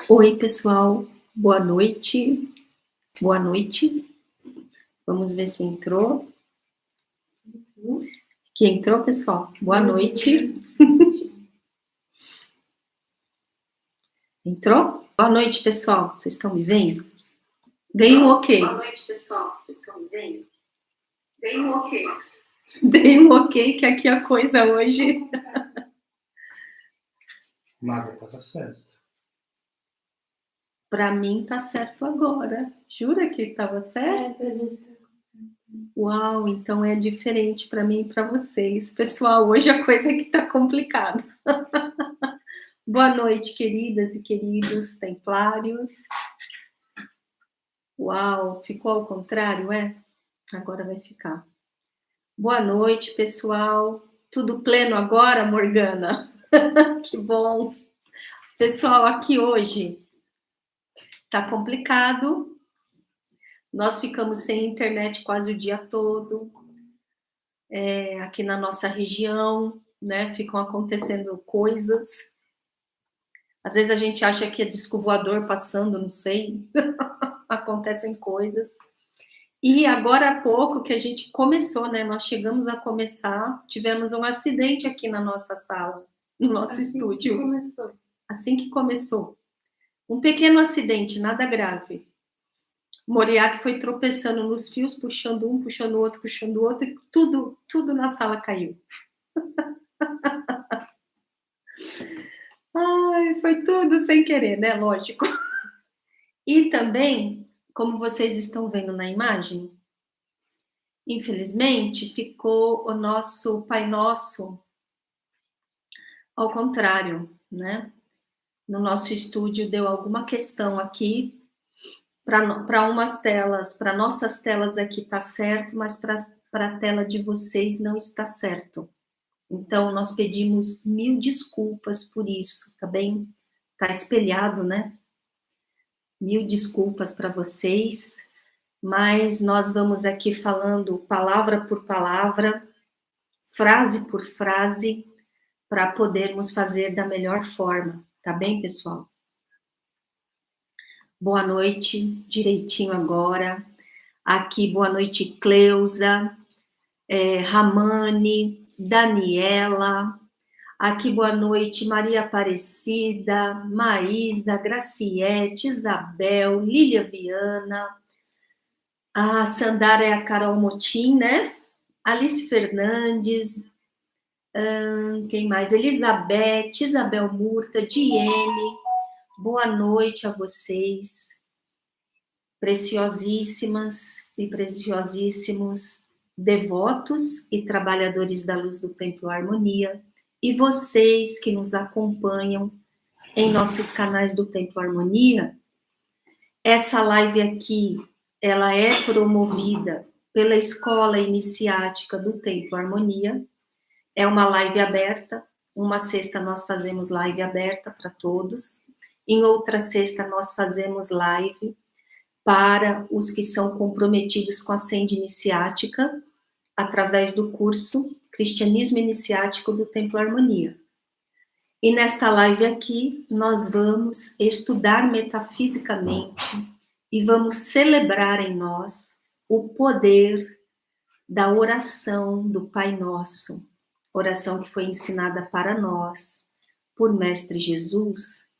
Oi, pessoal, boa noite. Boa noite. Vamos ver se entrou. Que entrou, pessoal? Boa noite. Entrou? Boa noite, pessoal. Vocês estão me vendo? Dei um ok. Boa noite, pessoal. Vocês estão me vendo? Dei um ok. Dei um ok, que aqui a coisa hoje. Maga, tava certo. Para mim tá certo agora. Jura que estava certo? Pra gente. Uau, então é diferente para mim e para vocês. Pessoal, hoje a coisa é que tá complicada. Boa noite, queridas e queridos templários. Uau, ficou ao contrário, é? Agora vai ficar. Boa noite, pessoal. Tudo pleno agora, Morgana? Que bom. Pessoal, aqui hoje tá complicado. Nós ficamos sem internet quase o dia todo. Aqui na nossa região, né? Ficam acontecendo coisas. Às vezes a gente acha que é disco voador passando, não sei. Acontecem coisas. E agora há pouco que a gente começou, né? Nós chegamos a começar, tivemos um acidente aqui na nossa sala, no nosso estúdio. Assim que começou. Um pequeno acidente, nada grave. Moriá que foi tropeçando nos fios, puxando um, puxando o outro, e tudo na sala caiu. Ai, foi tudo sem querer, né? Lógico. E também, como vocês estão vendo na imagem, infelizmente, ficou o nosso Pai Nosso ao contrário, né? No nosso estúdio deu alguma questão aqui, para umas telas, para nossas telas aqui tá certo, mas para a tela de vocês não está certo. Então, nós pedimos 1000 desculpas por isso, tá bem? Tá espelhado, né? 1000 desculpas para vocês, mas nós vamos aqui falando palavra por palavra, frase por frase, para podermos fazer da melhor forma, tá bem, pessoal? Boa noite, direitinho agora. Aqui, boa noite, Cleusa, Ramane, Daniela. Aqui, boa noite, Maria Aparecida, Maísa, Graciete, Isabel, Lília Viana. A Sandara é a Carol Motim, né? Alice Fernandes. Quem mais? Elizabeth, Isabel Murta, Diene. Boa noite a vocês, preciosíssimas e preciosíssimos devotos e trabalhadores da luz do Templo Harmonia, e vocês que nos acompanham em nossos canais do Templo Harmonia. Essa live aqui, ela é promovida pela Escola Iniciática do Templo Harmonia. É uma live aberta. Uma sexta nós fazemos live aberta para todos. Em outra sexta nós fazemos live para os que são comprometidos com a senda iniciática, através do curso Cristianismo Iniciático do Templo Harmonia. E nesta live aqui, nós vamos estudar metafisicamente e vamos celebrar em nós o poder da oração do Pai Nosso, oração que foi ensinada para nós por Mestre Jesus,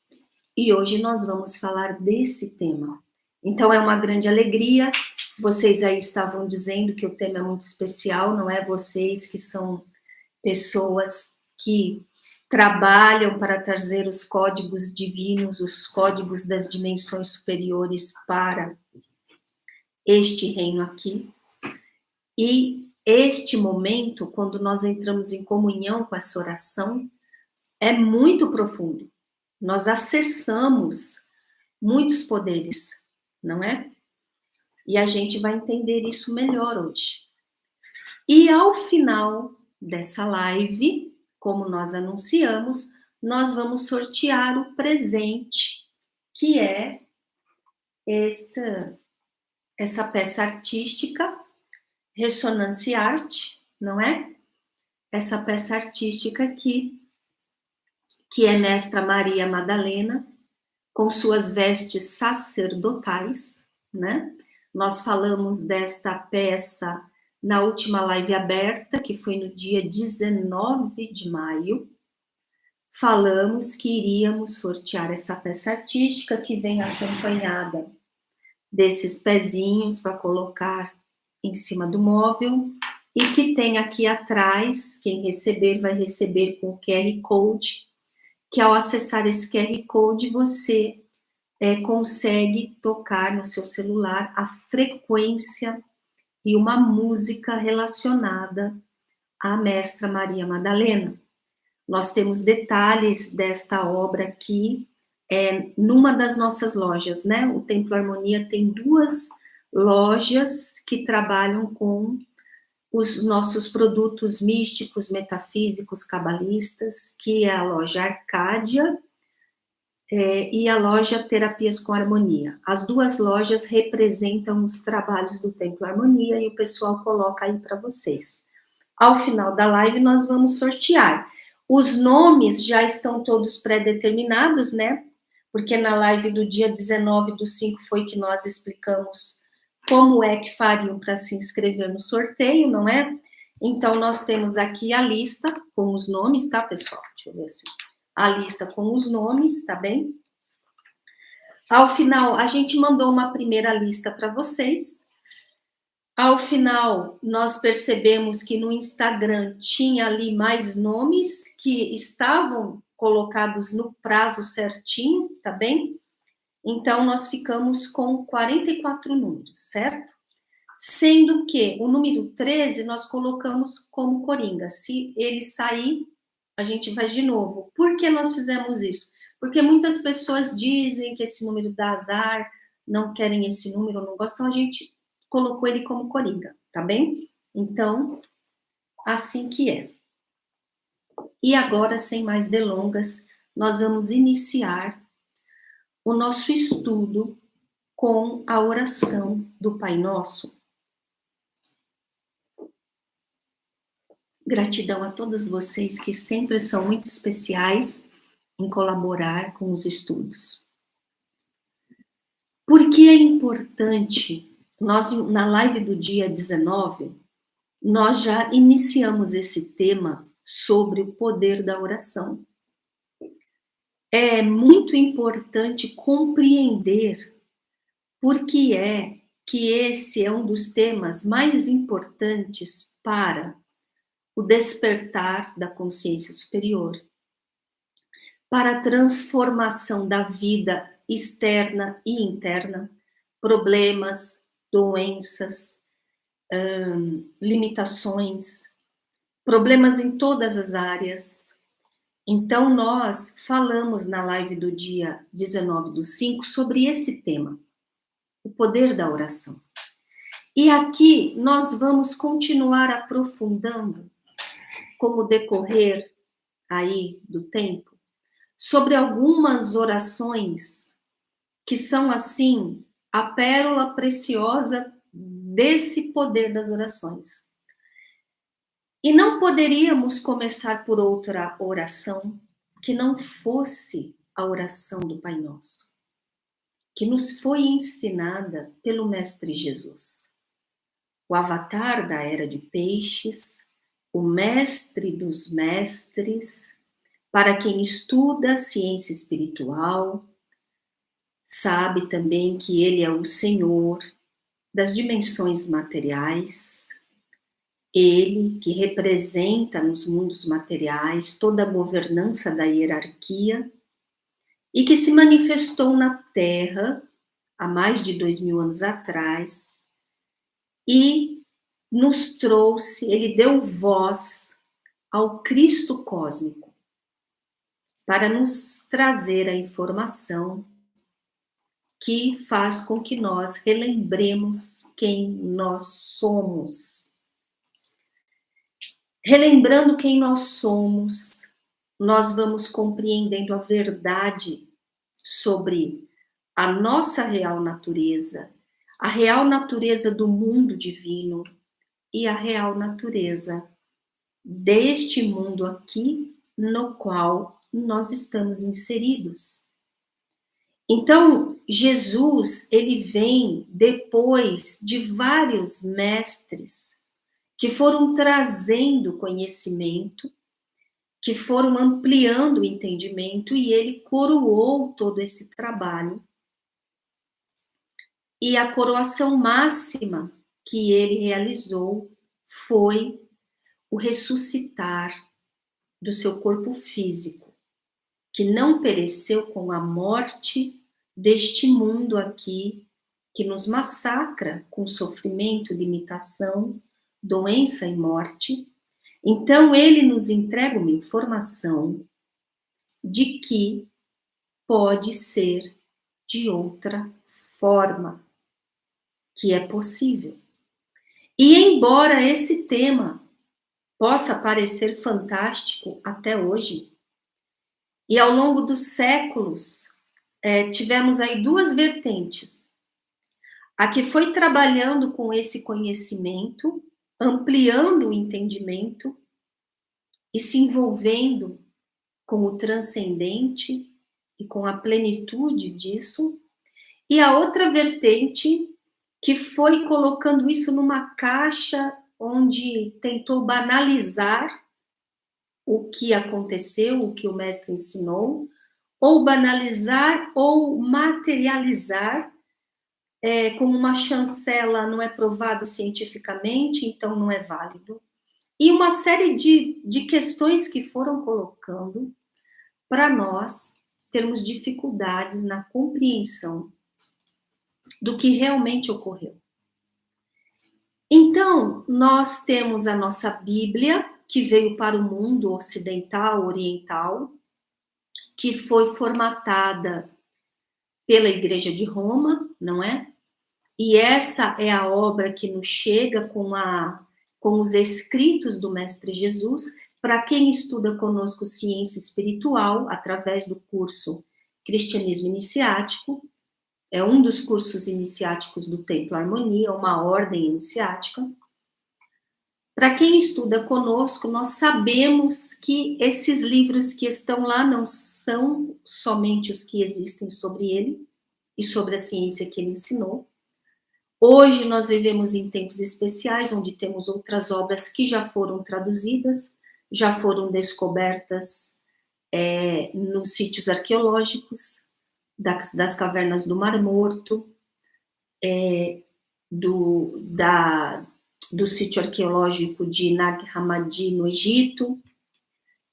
e hoje nós vamos falar desse tema. Então é uma grande alegria, vocês aí estavam dizendo que o tema é muito especial, não é? Vocês que são pessoas que trabalham para trazer os códigos divinos, os códigos das dimensões superiores para este reino aqui. E este momento, quando nós entramos em comunhão com essa oração, é muito profundo. Nós acessamos muitos poderes, não é? E a gente vai entender isso melhor hoje. E ao final dessa live, como nós anunciamos, nós vamos sortear o presente, que é essa peça artística, Ressonância Arte, não é? Essa peça artística aqui, que é Mestra Maria Madalena, com suas vestes sacerdotais, né? Nós falamos desta peça na última live aberta, que foi no dia 19 de maio. Falamos que iríamos sortear essa peça artística que vem acompanhada desses pezinhos para colocar em cima do móvel e que tem aqui atrás, quem receber vai receber com o QR Code, que ao acessar esse QR Code você consegue tocar no seu celular a frequência e uma música relacionada à Mestra Maria Madalena. Nós temos detalhes desta obra aqui numa das nossas lojas, né? O Templo Harmonia tem 2 lojas que trabalham com os nossos produtos místicos, metafísicos, cabalistas, que é a loja Arcádia e a loja Terapias com Harmonia. As 2 lojas representam os trabalhos do Templo Harmonia e o pessoal coloca aí para vocês. Ao final da live, nós vamos sortear. Os nomes já estão todos pré-determinados, né? Porque na live do dia 19/5 foi que nós explicamos como é que fariam para se inscrever no sorteio, não é? Então, nós temos aqui a lista com os nomes, tá, pessoal? Deixa eu ver assim. A lista com os nomes, tá bem? Ao final, a gente mandou uma primeira lista para vocês. Ao final, nós percebemos que no Instagram tinha ali mais nomes que estavam colocados no prazo certinho, tá bem? Então, nós ficamos com 44 números, certo? Sendo que o número 13 nós colocamos como coringa. Se ele sair, a gente vai de novo. Por que nós fizemos isso? Porque muitas pessoas dizem que esse número dá azar, não querem esse número, não gostam, a gente colocou ele como coringa, tá bem? Então, assim que é. E agora, sem mais delongas, nós vamos iniciar o nosso estudo com a oração do Pai Nosso. Gratidão a todos vocês que sempre são muito especiais em colaborar com os estudos. Por que é importante? Nós, na live do dia 19, nós já iniciamos esse tema sobre o poder da oração. É muito importante compreender por que é que esse é um dos temas mais importantes para o despertar da consciência superior, para a transformação da vida externa e interna, problemas, doenças, limitações, problemas em todas as áreas. Então, nós falamos na live do dia 19/5 sobre esse tema, o poder da oração. E aqui nós vamos continuar aprofundando, como decorrer aí do tempo, sobre algumas orações que são, assim, a pérola preciosa desse poder das orações. E não poderíamos começar por outra oração que não fosse a oração do Pai Nosso, que nos foi ensinada pelo Mestre Jesus, o avatar da Era de Peixes, o mestre dos mestres. Para quem estuda ciência espiritual, sabe também que ele é o Senhor das dimensões materiais, ele que representa nos mundos materiais toda a governança da hierarquia e que se manifestou na Terra há mais de 2000 anos atrás e nos trouxe, ele deu voz ao Cristo cósmico, para nos trazer a informação que faz com que nós relembremos quem nós somos. Relembrando quem nós somos, nós vamos compreendendo a verdade sobre a nossa real natureza, a real natureza do mundo divino e a real natureza deste mundo aqui no qual nós estamos inseridos. Então, Jesus, ele vem depois de vários mestres que foram trazendo conhecimento, que foram ampliando o entendimento, e ele coroou todo esse trabalho. E a coroação máxima que ele realizou foi o ressuscitar do seu corpo físico, que não pereceu com a morte deste mundo aqui, que nos massacra com sofrimento, limitação, doença e morte. Então, ele nos entrega uma informação de que pode ser de outra forma, que é possível. E embora esse tema possa parecer fantástico até hoje, e ao longo dos séculos, tivemos aí duas vertentes. A que foi trabalhando com esse conhecimento, ampliando o entendimento e se envolvendo com o transcendente e com a plenitude disso, e a outra vertente que foi colocando isso numa caixa onde tentou banalizar o que aconteceu, o que o mestre ensinou, ou banalizar ou materializar, como uma chancela não é provado cientificamente, então não é válido. E uma série de questões que foram colocando para nós termos dificuldades na compreensão do que realmente ocorreu. Então, nós temos a nossa Bíblia, que veio para o mundo ocidental, oriental, que foi formatada pela Igreja de Roma, não é? E essa é a obra que nos chega com os escritos do Mestre Jesus. Para quem estuda conosco ciência espiritual, através do curso Cristianismo Iniciático, é um dos cursos iniciáticos do Templo Harmonia, uma ordem iniciática. Para quem estuda conosco, nós sabemos que esses livros que estão lá não são somente os que existem sobre ele e sobre a ciência que ele ensinou. Hoje nós vivemos em tempos especiais, onde temos outras obras que já foram traduzidas, já foram descobertas nos sítios arqueológicos, das cavernas do Mar Morto, do sítio arqueológico de Nag Hammadi, no Egito,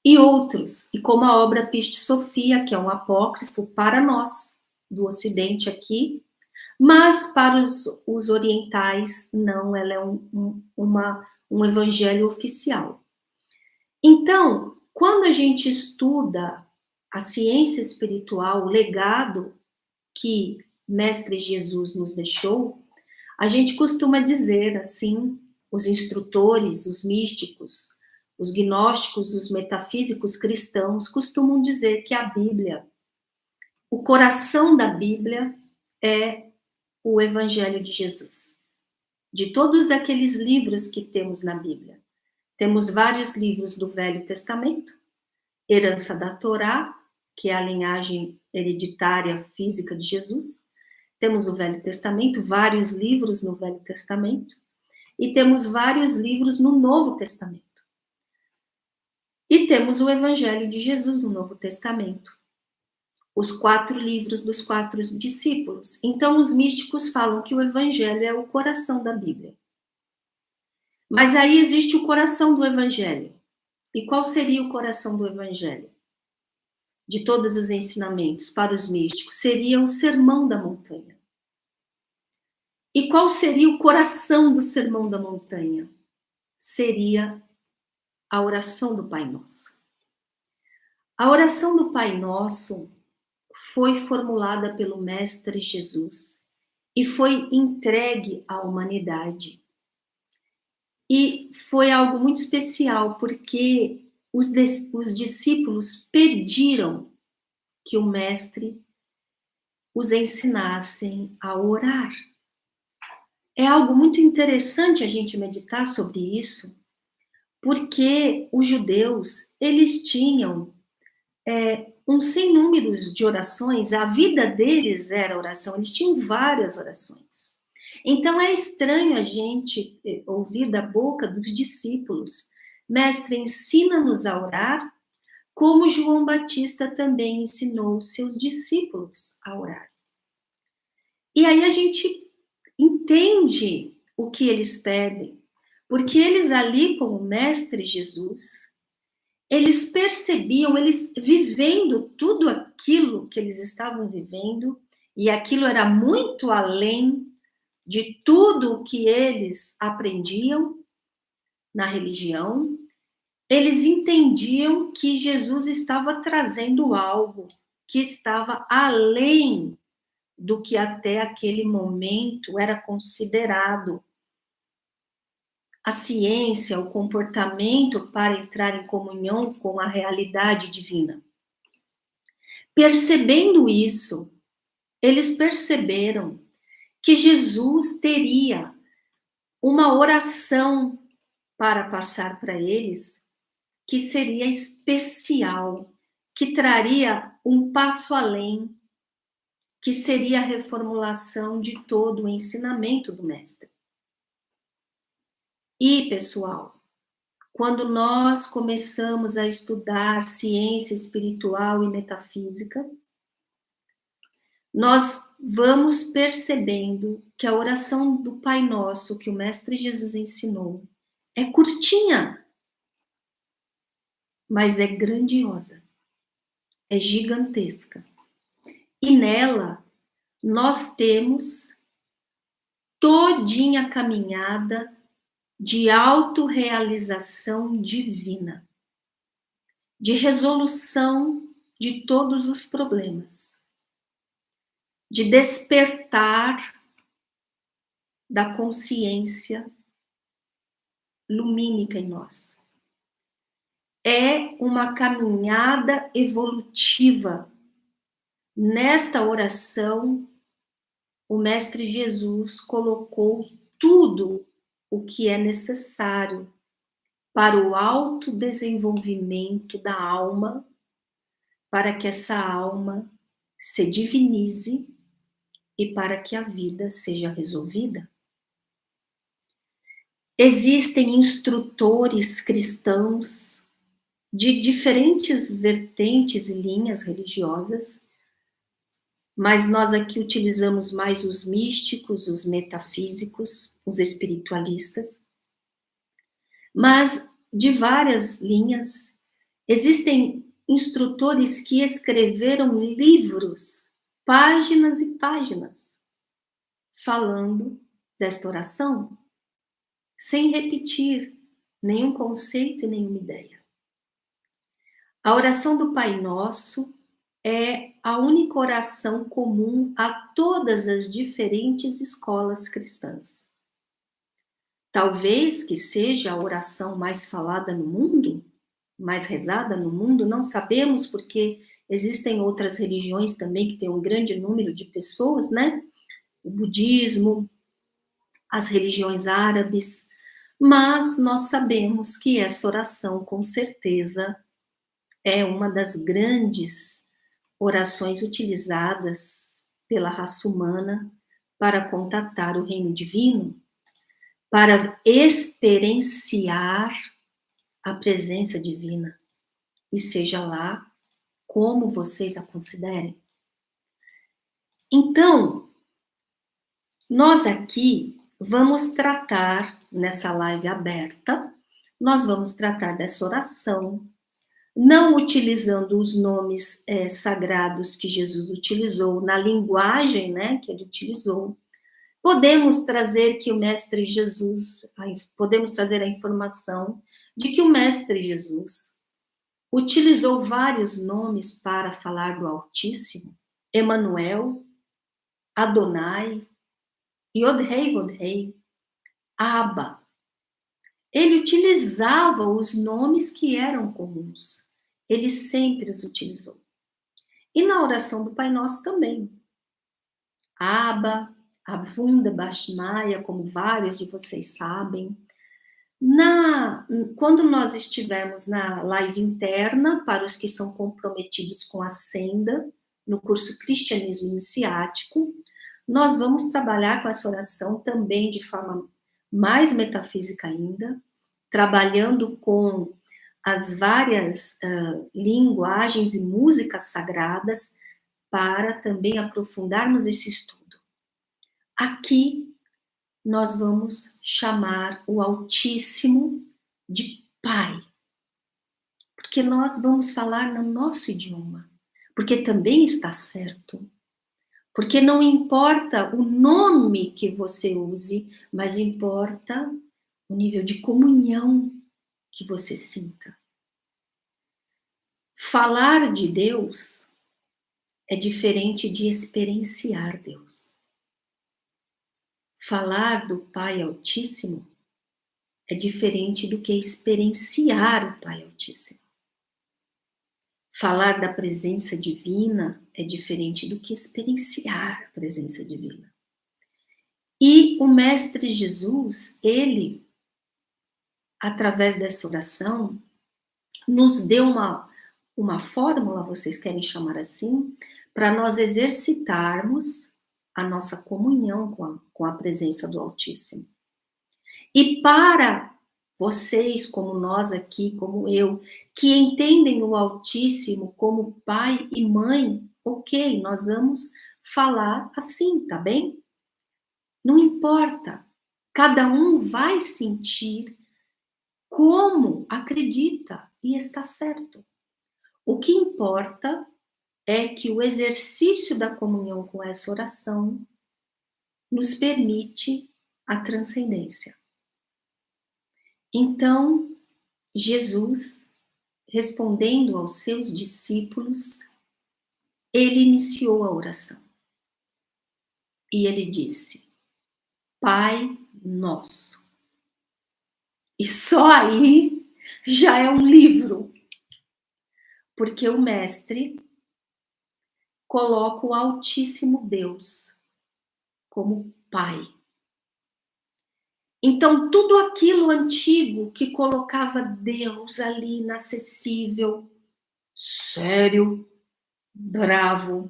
e outros, e como a obra Piste Sophia, que é um apócrifo para nós, do Ocidente aqui, mas para os orientais, não, ela é um evangelho oficial. Então, quando a gente estuda a ciência espiritual, o legado que Mestre Jesus nos deixou, a gente costuma dizer assim, os instrutores, os místicos, os gnósticos, os metafísicos cristãos costumam dizer que a Bíblia, o coração da Bíblia é o Evangelho de Jesus. De todos aqueles livros que temos na Bíblia, temos vários livros do Velho Testamento, herança da Torá, que é a linhagem hereditária física de Jesus. Temos o Velho Testamento, vários livros no Velho Testamento, e temos vários livros no Novo Testamento. E temos o Evangelho de Jesus no Novo Testamento, os 4 livros dos 4 discípulos. Então, os místicos falam que o Evangelho é o coração da Bíblia. Mas aí existe o coração do Evangelho. E qual seria o coração do Evangelho? De todos os ensinamentos para os místicos, seria o Sermão da Montanha. E qual seria o coração do Sermão da Montanha? Seria a oração do Pai Nosso. A oração do Pai Nosso foi formulada pelo Mestre Jesus e foi entregue à humanidade. E foi algo muito especial, porque os discípulos pediram que o Mestre os ensinassem a orar. É algo muito interessante a gente meditar sobre isso, porque os judeus, eles tinham um sem números de orações, a vida deles era oração, eles tinham várias orações. Então é estranho a gente ouvir da boca dos discípulos: Mestre, ensina-nos a orar, como João Batista também ensinou seus discípulos a orar. E aí a gente entende o que eles pedem, porque eles ali, como o Mestre Jesus, eles percebiam, eles vivendo tudo aquilo que eles estavam vivendo, e aquilo era muito além de tudo o que eles aprendiam na religião, eles entendiam que Jesus estava trazendo algo que estava além do que até aquele momento era considerado a ciência, o comportamento para entrar em comunhão com a realidade divina. Percebendo isso, eles perceberam que Jesus teria uma oração para passar para eles que seria especial, que traria um passo além, que seria a reformulação de todo o ensinamento do Mestre. E, pessoal, quando nós começamos a estudar ciência espiritual e metafísica, nós vamos percebendo que a oração do Pai Nosso que o Mestre Jesus ensinou é curtinha, mas é grandiosa, é gigantesca. E nela nós temos todinha a caminhada de autorrealização divina, de resolução de todos os problemas, de despertar da consciência lumínica em nós. É uma caminhada evolutiva. Nesta oração, o Mestre Jesus colocou tudo o que é necessário para o autodesenvolvimento da alma, para que essa alma se divinize e para que a vida seja resolvida. Existem instrutores cristãos de diferentes vertentes e linhas religiosas, mas nós aqui utilizamos mais os místicos, os metafísicos, os espiritualistas. Mas de várias linhas, existem instrutores que escreveram livros, páginas e páginas, falando desta oração, sem repetir nenhum conceito e nenhuma ideia. A oração do Pai Nosso é a única oração comum a todas as diferentes escolas cristãs. Talvez que seja a oração mais falada no mundo, mais rezada no mundo, não sabemos, porque existem outras religiões também que têm um grande número de pessoas, né? O budismo, as religiões árabes, mas nós sabemos que essa oração, com certeza, é uma das grandes orações utilizadas pela raça humana para contatar o reino divino, para experienciar a presença divina, e seja lá como vocês a considerem. Então, nós aqui vamos tratar, nessa live aberta, nós vamos tratar dessa oração, não utilizando os nomes sagrados que Jesus utilizou, na linguagem, né, que ele utilizou. Podemos trazer que o Mestre Jesus, podemos trazer a informação de que o Mestre Jesus utilizou vários nomes para falar do Altíssimo: Emanuel, Adonai, Yod-Hei, Vod-Hei, Abba. Ele utilizava os nomes que eram comuns. Ele sempre os utilizou. E na oração do Pai Nosso também. Abba, Avunda Bashmaya, como vários de vocês sabem. Quando nós estivermos na live interna, para os que são comprometidos com a senda, no curso Cristianismo Iniciático, nós vamos trabalhar com essa oração também de forma mais metafísica ainda, trabalhando com as várias linguagens e músicas sagradas, para também aprofundarmos esse estudo. Aqui, nós vamos chamar o Altíssimo de Pai, porque nós vamos falar no nosso idioma, porque também está certo, porque não importa o nome que você use, mas importa o nível de comunhão que você sinta. Falar de Deus é diferente de experienciar Deus. Falar do Pai Altíssimo é diferente do que experienciar o Pai Altíssimo. Falar da presença divina é diferente do que experienciar a presença divina. E o Mestre Jesus, ele, através dessa oração, nos deu uma fórmula, vocês querem chamar assim, para nós exercitarmos a nossa comunhão com a presença do Altíssimo. E para vocês, como nós aqui, como eu, que entendem o Altíssimo como pai e mãe, ok, nós vamos falar assim, tá bem? Não importa, cada um vai sentir como acredita e está certo. O que importa é que o exercício da comunhão com essa oração nos permite a transcendência. Então, Jesus, respondendo aos seus discípulos, ele iniciou a oração. E ele disse: Pai Nosso. E só aí já é um livro, porque o Mestre coloca o Altíssimo Deus como Pai. Então, tudo aquilo antigo que colocava Deus ali inacessível, sério, bravo,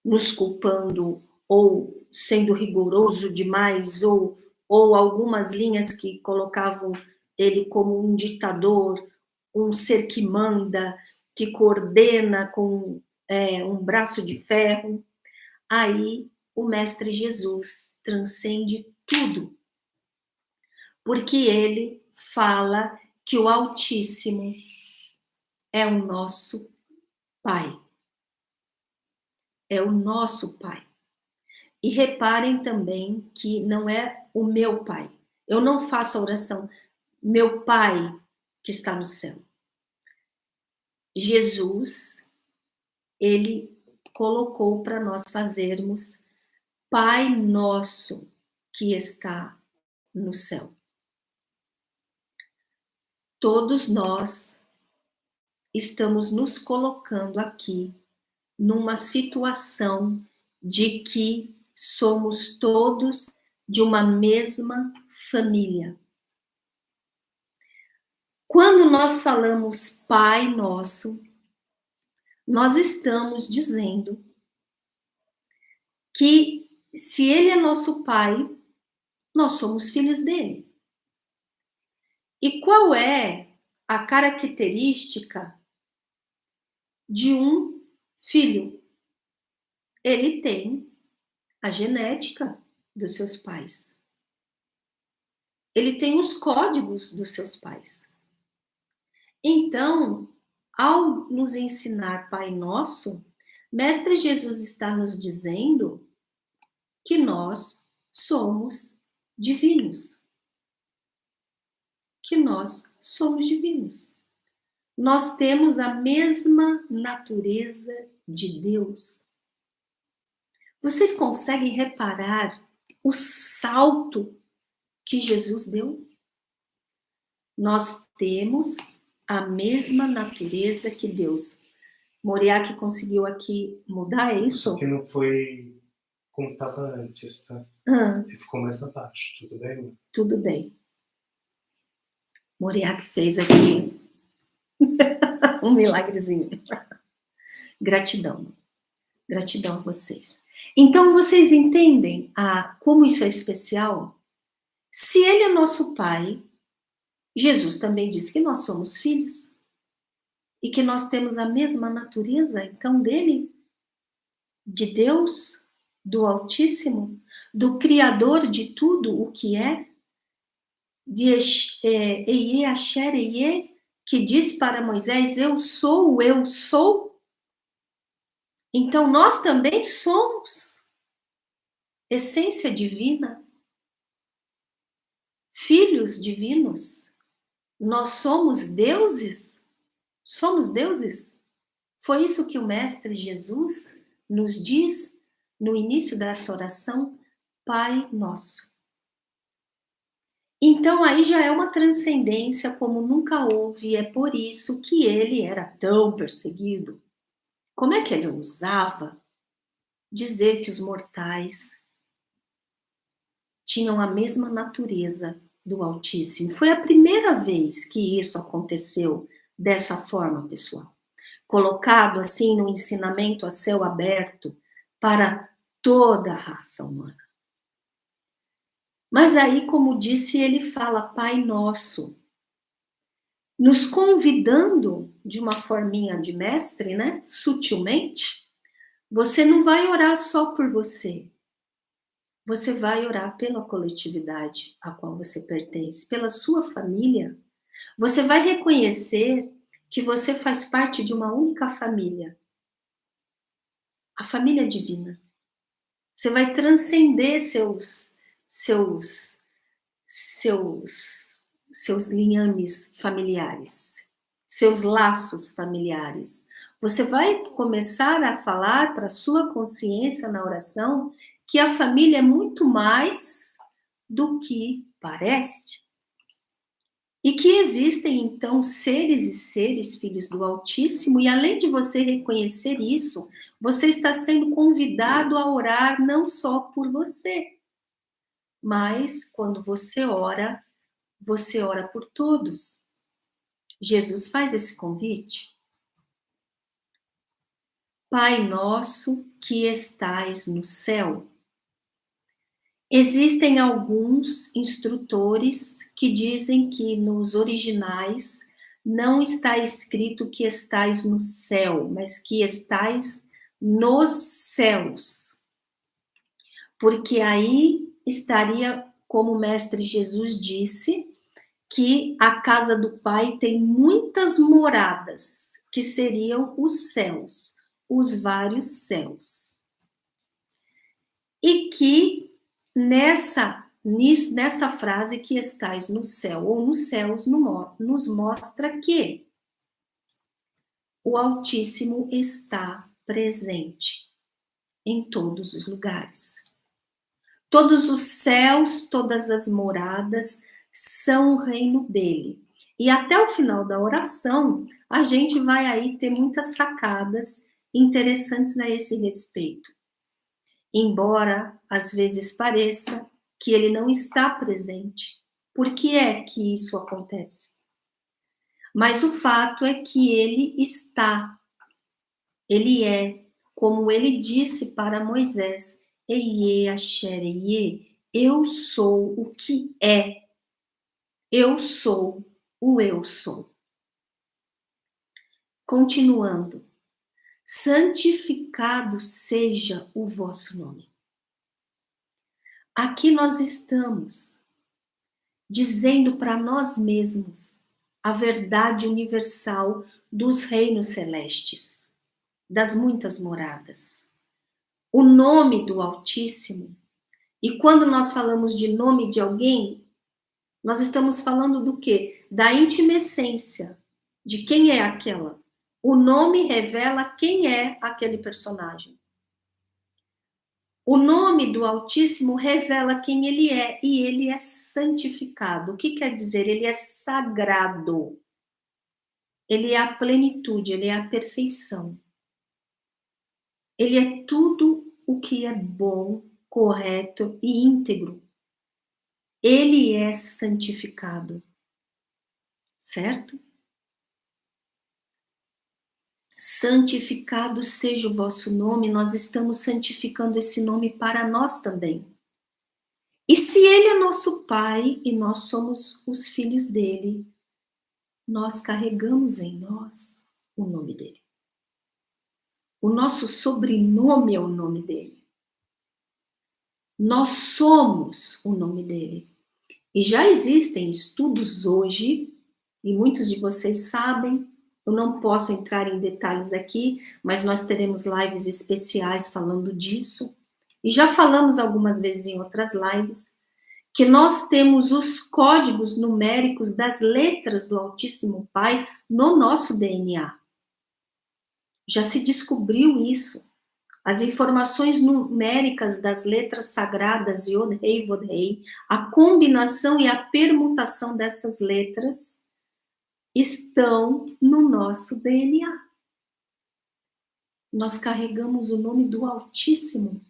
nos culpando, ou sendo rigoroso demais, ou algumas linhas que colocavam ele como um ditador, um ser que manda, que coordena com um braço de ferro. Aí o Mestre Jesus transcende tudo, porque ele fala que o Altíssimo é o nosso Pai. É o nosso Pai. E reparem também que não é o meu Pai. Eu não faço a oração, meu Pai que está no céu. Jesus, ele colocou para nós fazermos Pai Nosso que está no céu. Todos nós estamos nos colocando aqui numa situação de que somos todos de uma mesma família. Quando nós falamos Pai Nosso, nós estamos dizendo que se Ele é nosso Pai, nós somos filhos dele. E qual é a característica de um filho? Ele tem a genética dos seus pais. Ele tem os códigos dos seus pais. Então, ao nos ensinar Pai Nosso, Mestre Jesus está nos dizendo que nós somos divinos. Que nós somos divinos. Nós temos a mesma natureza de Deus. Vocês conseguem reparar o salto que Jesus deu? Nós temos a mesma natureza que Deus. Moriá conseguiu aqui mudar isso? Só que não foi como estava antes, tá? Ele ficou mais abaixo, tudo bem? Tudo bem. Moriá que fez aqui um milagrezinho. Gratidão. Gratidão a vocês. Então, vocês entendem como isso é especial? Se ele é nosso pai, Jesus também disse que nós somos filhos. E que nós temos a mesma natureza, então, dele, de Deus, do Altíssimo, do Criador de tudo o que é, de Eie Asher Eie, que diz para Moisés, eu sou. Então, nós também somos essência divina, filhos divinos. Nós somos deuses? Somos deuses? Foi isso que o Mestre Jesus nos diz no início dessa oração, Pai Nosso. Então aí já é uma transcendência como nunca houve, e é por isso que ele era tão perseguido. Como é que ele ousava dizer que os mortais tinham a mesma natureza do Altíssimo? Foi a primeira vez que isso aconteceu dessa forma, pessoal. Colocado assim no ensinamento a céu aberto para toda a raça humana. Mas aí, como disse, ele fala Pai Nosso, nos convidando de uma forminha de mestre, né? Sutilmente, você não vai orar só por você. Você vai orar pela coletividade a qual você pertence, pela sua família. Você vai reconhecer que você faz parte de uma única família, a família divina. Você vai transcender seus linhames familiares, seus laços familiares. Você vai começar a falar para a sua consciência na oração que a família é muito mais do que parece. E que existem, então, seres e seres filhos do Altíssimo, e além de você reconhecer isso, você está sendo convidado a orar não só por você, mas quando você ora por todos. Jesus faz esse convite. Pai nosso que estais no céu. Existem alguns instrutores que dizem que nos originais não está escrito que estais no céu, mas que estais nos céus. Porque aí estaria, como o Mestre Jesus disse, que a casa do Pai tem muitas moradas, que seriam os céus, os vários céus. E que nessa frase que estais no céu ou nos céus nos mostra que o Altíssimo está presente em todos os lugares. Todos os céus, todas as moradas são o reino dele. E até o final da oração, a gente vai aí ter muitas sacadas interessantes a esse respeito. Embora às vezes pareça que ele não está presente. Por que é que isso acontece? Mas o fato é que ele está. Ele é, como ele disse para Moisés, Eie Asher Eie, eu sou o que é. Eu sou o eu sou. Continuando. Santificado seja o vosso nome. Aqui nós estamos dizendo para nós mesmos a verdade universal dos reinos celestes, das muitas moradas. O nome do Altíssimo. E quando nós falamos de nome de alguém, nós estamos falando do quê? Da íntima essência, de quem é aquela. O nome revela quem é aquele personagem. O nome do Altíssimo revela quem ele é, e ele é santificado. O que quer dizer? Ele é sagrado. Ele é a plenitude, ele é a perfeição. Ele é tudo o que é bom, correto e íntegro. Ele é santificado. certo? Santificado seja o vosso nome, nós estamos santificando esse nome para nós também. E se Ele é nosso Pai e nós somos os filhos dele, nós carregamos em nós o nome dele. O nosso sobrenome é o nome dele. Nós somos o nome dele. E já existem estudos hoje, e muitos de vocês sabem, eu não posso entrar em detalhes aqui, mas nós teremos lives especiais falando disso. E já falamos algumas vezes em outras lives, que nós temos os códigos numéricos das letras do Altíssimo Pai no nosso DNA. Já se descobriu isso. As informações numéricas das letras sagradas Yod Rei Vod Rei, a combinação e a permutação dessas letras estão no nosso DNA. Nós carregamos o nome do Altíssimo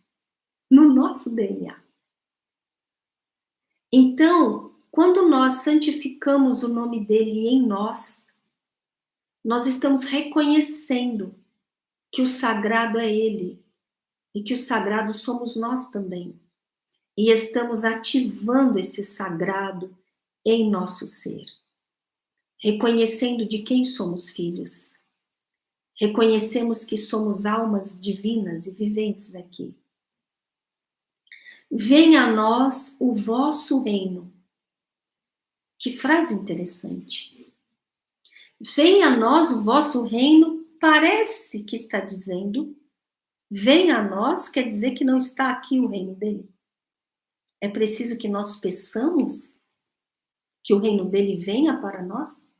no nosso DNA. Então, quando nós santificamos o nome dele em nós, nós estamos reconhecendo que o sagrado é ele e que o sagrado somos nós também. E estamos ativando esse sagrado em nosso ser, reconhecendo de quem somos filhos. Reconhecemos que somos almas divinas e viventes aqui. Venha a nós o vosso reino. Que frase interessante. Venha a nós o vosso reino, parece que está dizendo, venha a nós, quer dizer que não está aqui o reino dele. É preciso que nós peçamos que o reino dele venha para nós?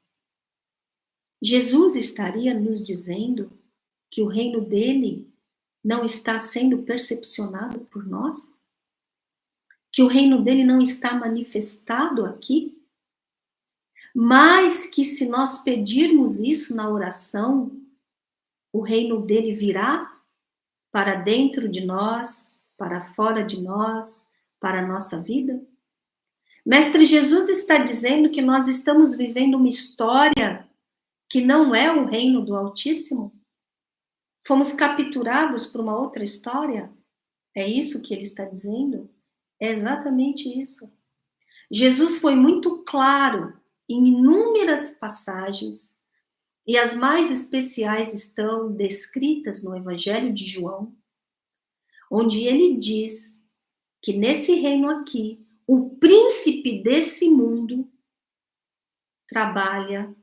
Jesus estaria nos dizendo que o reino dele não está sendo percepcionado por nós? Que o reino dele não está manifestado aqui? Mas que se nós pedirmos isso na oração, o reino dele virá para dentro de nós, para fora de nós, para a nossa vida? Mestre Jesus está dizendo que nós estamos vivendo uma história que não é o reino do Altíssimo? Fomos capturados por uma outra história? É isso que ele está dizendo? É exatamente isso. Jesus foi muito claro em inúmeras passagens, e as mais especiais estão descritas no Evangelho de João, onde ele diz que nesse reino aqui, o príncipe desse mundo trabalha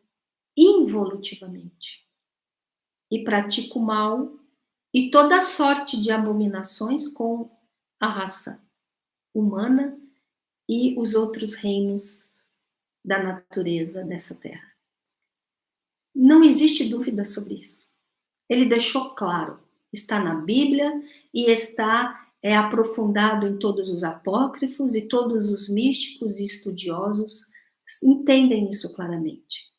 involutivamente e pratica o mal e toda sorte de abominações com a raça humana e os outros reinos da natureza dessa terra. Não existe dúvida sobre isso. Ele deixou claro, está na Bíblia e está aprofundado em todos os apócrifos, e todos os místicos e estudiosos entendem isso claramente.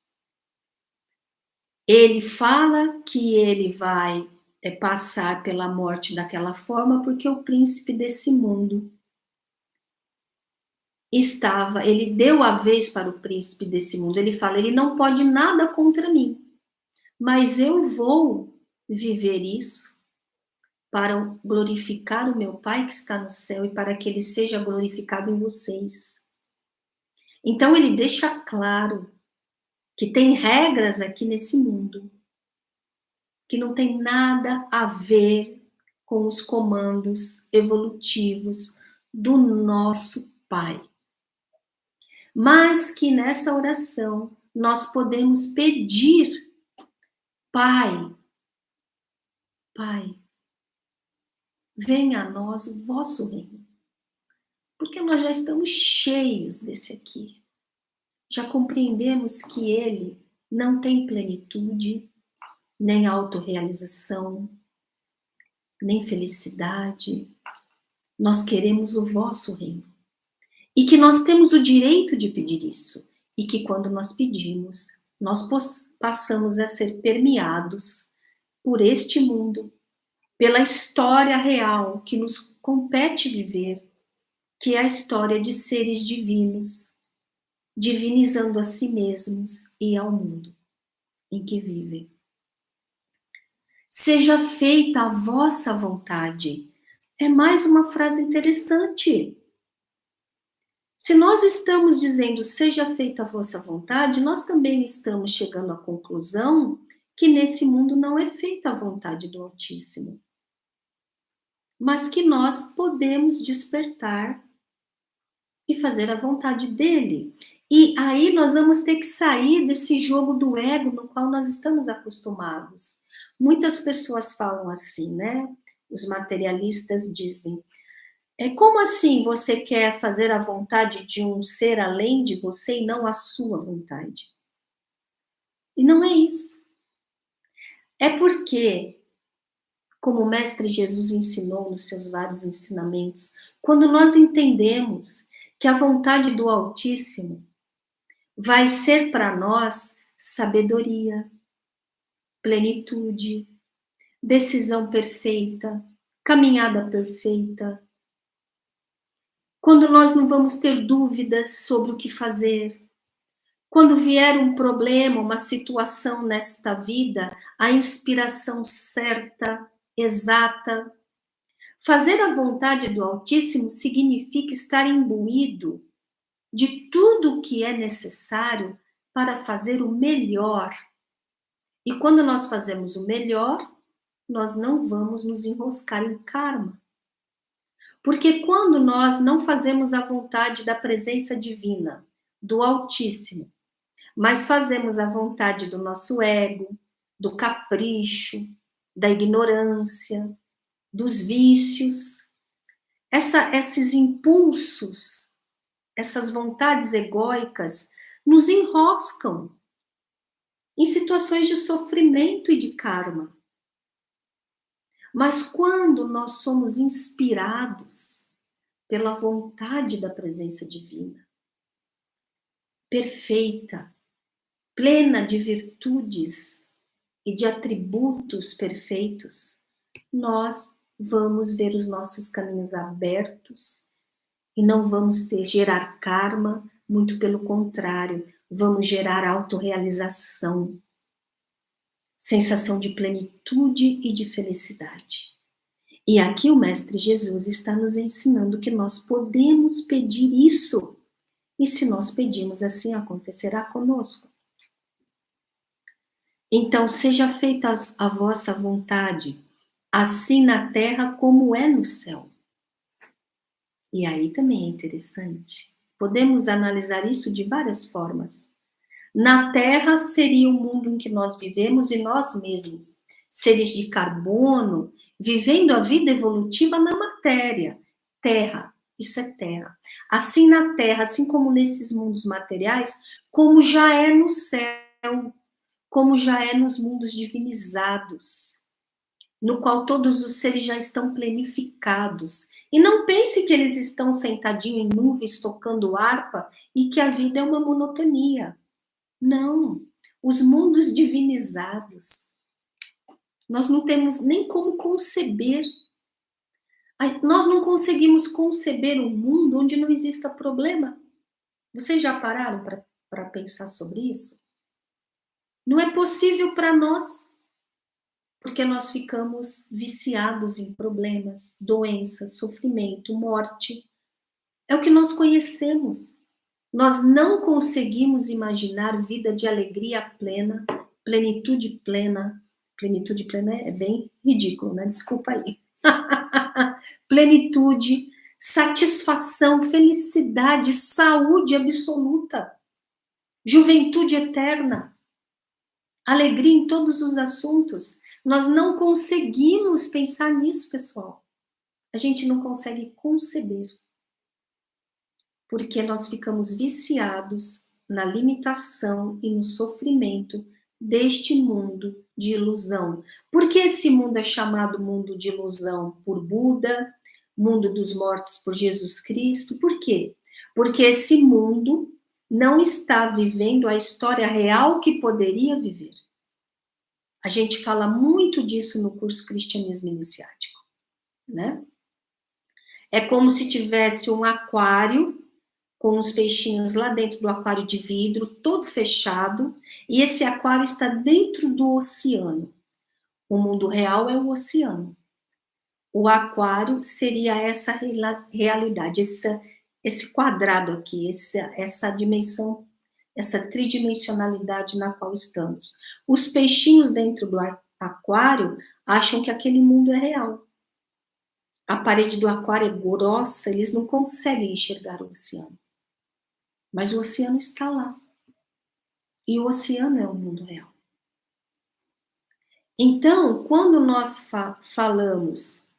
Ele fala que ele vai passar pela morte daquela forma porque o príncipe desse mundo ele deu a vez para o príncipe desse mundo. Ele fala, ele não pode nada contra mim, mas eu vou viver isso para glorificar o meu Pai que está no céu e para que ele seja glorificado em vocês. Então ele deixa claro que tem regras aqui nesse mundo que não tem nada a ver com os comandos evolutivos do nosso Pai. Mas que nessa oração nós podemos pedir, Pai, venha a nós o vosso reino. Porque nós já estamos cheios desse aqui. Já compreendemos que ele não tem plenitude, nem autorrealização, nem felicidade. Nós queremos o vosso reino. E que nós temos o direito de pedir isso. E que quando nós pedimos, nós passamos a ser permeados por este mundo, pela história real que nos compete viver, que é a história de seres divinos, divinizando a si mesmos e ao mundo em que vivem. Seja feita a vossa vontade. É mais uma frase interessante. Se nós estamos dizendo seja feita a vossa vontade, nós também estamos chegando à conclusão que nesse mundo não é feita a vontade do Altíssimo, mas que nós podemos despertar e fazer a vontade dele. E aí nós vamos ter que sair desse jogo do ego no qual nós estamos acostumados. Muitas pessoas falam assim, né? Os materialistas dizem: como assim você quer fazer a vontade de um ser além de você e não a sua vontade? E não é isso. É porque, como o Mestre Jesus ensinou nos seus vários ensinamentos, quando nós entendemos que a vontade do Altíssimo vai ser para nós sabedoria, plenitude, decisão perfeita, caminhada perfeita, quando nós não vamos ter dúvidas sobre o que fazer, quando vier um problema, uma situação nesta vida, a inspiração certa, exata. Fazer a vontade do Altíssimo significa estar imbuído de tudo o que é necessário para fazer o melhor. E quando nós fazemos o melhor, nós não vamos nos enroscar em karma. Porque quando nós não fazemos a vontade da presença divina, do Altíssimo, mas fazemos a vontade do nosso ego, do capricho, da ignorância, dos vícios, esses impulsos, essas vontades egóicas nos enroscam em situações de sofrimento e de karma. Mas quando nós somos inspirados pela vontade da presença divina, perfeita, plena de virtudes e de atributos perfeitos, nós vamos ver os nossos caminhos abertos e não vamos gerar karma, muito pelo contrário, vamos gerar autorrealização, sensação de plenitude e de felicidade. E aqui o Mestre Jesus está nos ensinando que nós podemos pedir isso. E se nós pedimos, assim acontecerá conosco. Então, seja feita a vossa vontade, assim na terra como é no céu. E aí também é interessante. Podemos analisar isso de várias formas. Na terra seria o mundo em que nós vivemos e nós mesmos, seres de carbono, vivendo a vida evolutiva na matéria. Terra, isso é terra. Assim na terra, assim como nesses mundos materiais, como já é no céu, como já é nos mundos divinizados, no qual todos os seres já estão plenificados. E não pense que eles estão sentadinhos em nuvens tocando harpa e que a vida é uma monotonia. Não, os mundos divinizados, nós não temos nem como conceber. Nós não conseguimos conceber um mundo onde não exista problema. Vocês já pararam para pensar sobre isso? Não é possível para nós, porque nós ficamos viciados em problemas, doenças, sofrimento, morte. É o que nós conhecemos. Nós não conseguimos imaginar vida de alegria plena, plenitude plena. Plenitude plena é bem ridículo, né? Desculpa aí. Plenitude, satisfação, felicidade, saúde absoluta, juventude eterna, alegria em todos os assuntos. Nós não conseguimos pensar nisso, pessoal. A gente não consegue conceber. Porque nós ficamos viciados na limitação e no sofrimento deste mundo de ilusão. Por que esse mundo é chamado mundo de ilusão? Por Buda, mundo dos mortos por Jesus Cristo. Por quê? Porque esse mundo não está vivendo a história real que poderia viver. A gente fala muito disso no curso Cristianismo Iniciático, né? É como se tivesse um aquário com os peixinhos lá dentro do aquário de vidro, todo fechado, e esse aquário está dentro do oceano. O mundo real é o oceano. O aquário seria essa realidade, esse quadrado aqui, essa dimensão, essa tridimensionalidade na qual estamos. Os peixinhos dentro do aquário acham que aquele mundo é real. A parede do aquário é grossa, eles não conseguem enxergar o oceano. Mas o oceano está lá. E o oceano é o mundo real. Então, quando nós falamos,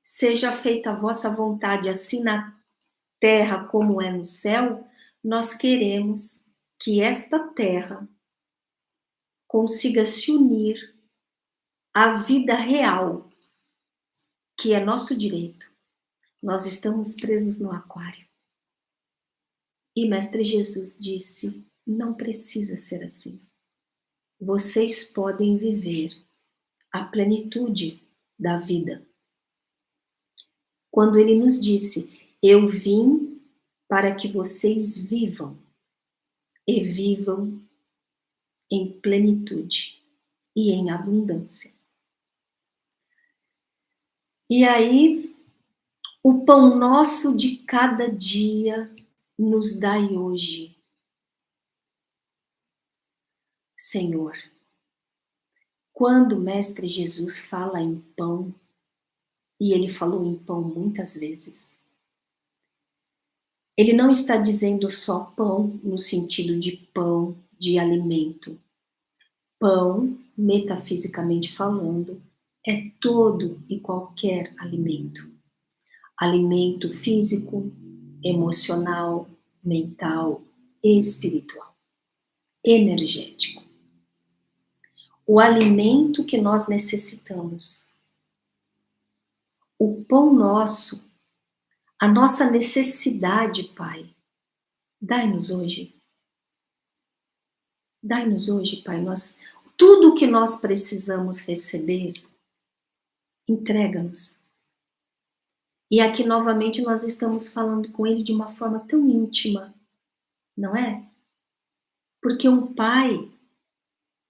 seja feita a vossa vontade, assim na terra como é no céu, nós queremos que esta terra consiga se unir à vida real, que é nosso direito. Nós estamos presos no aquário. E Mestre Jesus disse: não precisa ser assim. Vocês podem viver a plenitude da vida. Quando ele nos disse: eu vim para que vocês vivam, e vivam em plenitude e em abundância. E aí, o pão nosso de cada dia nos dai hoje. Senhor, quando o Mestre Jesus fala em pão, e ele falou em pão muitas vezes, ele não está dizendo só pão no sentido de pão, de alimento. Pão, metafisicamente falando, é todo e qualquer alimento. Alimento físico, emocional, mental, espiritual, energético. O alimento que nós necessitamos. O pão nosso, a nossa necessidade, Pai, dai-nos hoje. Dai-nos hoje, Pai, tudo o que nós precisamos receber, entrega-nos. E aqui novamente nós estamos falando com Ele de uma forma tão íntima, não é? Porque um pai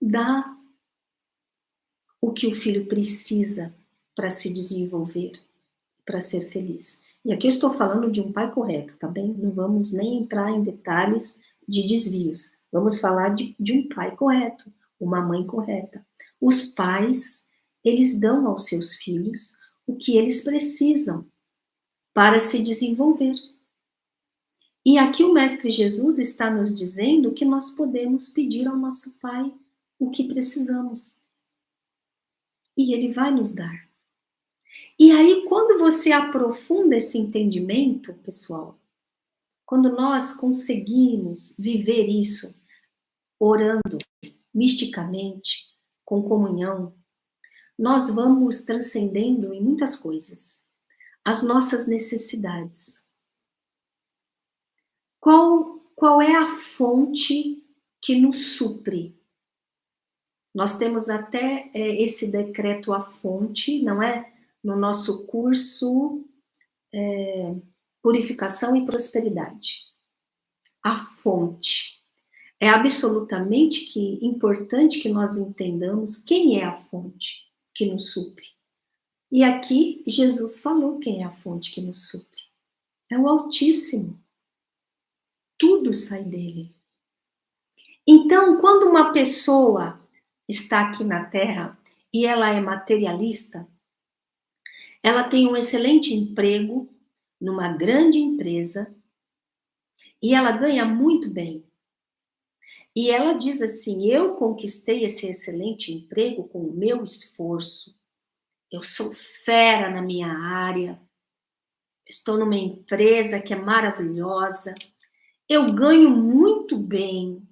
dá o que o filho precisa para se desenvolver, para ser feliz. E aqui eu estou falando de um pai correto, tá bem? Não vamos nem entrar em detalhes de desvios. Vamos falar de um pai correto, uma mãe correta. Os pais, eles dão aos seus filhos o que eles precisam para se desenvolver. E aqui o Mestre Jesus está nos dizendo que nós podemos pedir ao nosso Pai o que precisamos. E Ele vai nos dar. E aí, quando você aprofunda esse entendimento, pessoal, quando nós conseguimos viver isso, orando, misticamente, com comunhão, nós vamos transcendendo em muitas coisas. As nossas necessidades. Qual é a fonte que nos supre? Nós temos até esse decreto à fonte, não é? No nosso curso Purificação e Prosperidade. A fonte. É absolutamente importante que nós entendamos quem é a fonte que nos supre. E aqui Jesus falou quem é a fonte que nos supre. É o Altíssimo. Tudo sai dele. Então, quando uma pessoa está aqui na Terra e ela é materialista, ela tem um excelente emprego numa grande empresa e ela ganha muito bem. E ela diz assim: eu conquistei esse excelente emprego com o meu esforço. Eu sou fera na minha área. Estou numa empresa que é maravilhosa. Eu ganho muito bem.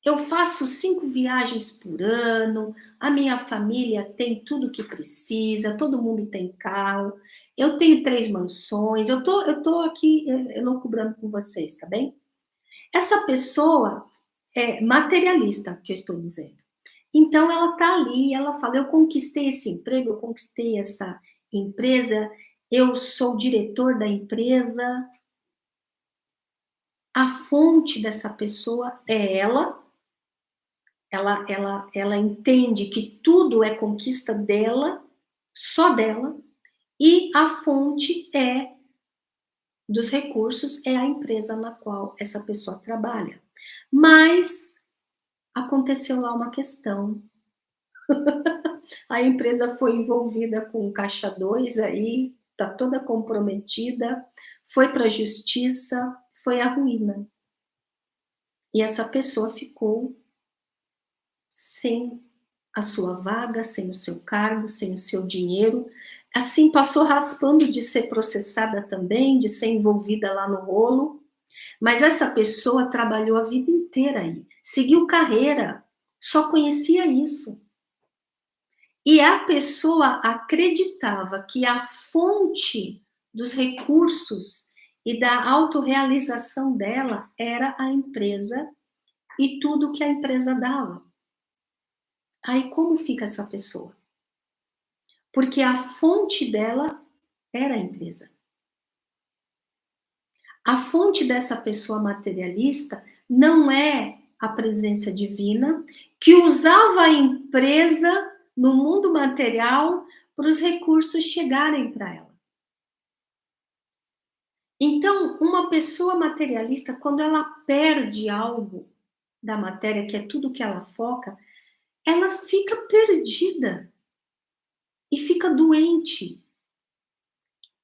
Eu faço 5 viagens por ano, a minha família tem tudo o que precisa, todo mundo tem carro, eu tenho 3 mansões, eu tô aqui elucubrando com vocês, tá bem? Essa pessoa é materialista, que eu estou dizendo. Então, ela tá ali, ela fala, eu conquistei esse emprego, eu conquistei essa empresa, eu sou diretor da empresa, A fonte dessa pessoa é ela. Ela entende que tudo é conquista dela, só dela, e a fonte dos recursos é a empresa na qual essa pessoa trabalha. Mas aconteceu lá uma questão. A empresa foi envolvida com o Caixa 2 aí, tá toda comprometida, foi para a justiça, foi à ruína. E essa pessoa ficou sem a sua vaga, sem o seu cargo, sem o seu dinheiro. Assim, passou raspando de ser processada também, de ser envolvida lá no rolo. Mas essa pessoa trabalhou a vida inteira aí, seguiu carreira, só conhecia isso. E a pessoa acreditava que a fonte dos recursos e da autorrealização dela era a empresa e tudo que a empresa dava. Aí como fica essa pessoa? Porque a fonte dela era a empresa. A fonte dessa pessoa materialista não é a presença divina que usava a empresa no mundo material para os recursos chegarem para ela. Então, uma pessoa materialista, quando ela perde algo da matéria, que é tudo que ela foca, ela fica perdida e fica doente.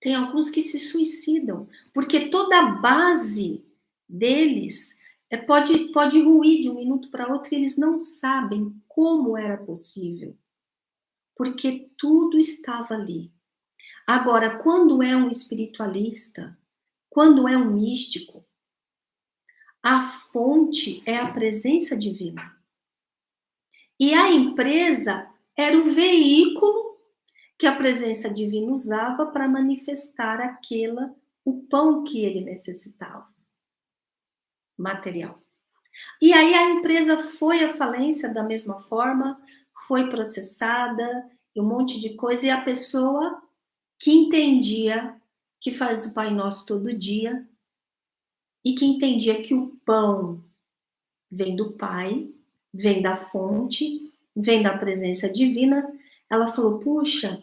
Tem alguns que se suicidam, porque toda a base deles pode ruir de um minuto para outro e eles não sabem como era possível, porque tudo estava ali. Agora, quando é um espiritualista, quando é um místico, a fonte é a presença divina. E a empresa era o veículo que a presença divina usava para manifestar o pão que ele necessitava, material. E aí a empresa foi à falência da mesma forma, foi processada, e um monte de coisa, e a pessoa que entendia que faz o Pai Nosso todo dia, e que entendia que o pão vem do Pai, vem da fonte, vem da presença divina, ela falou, puxa,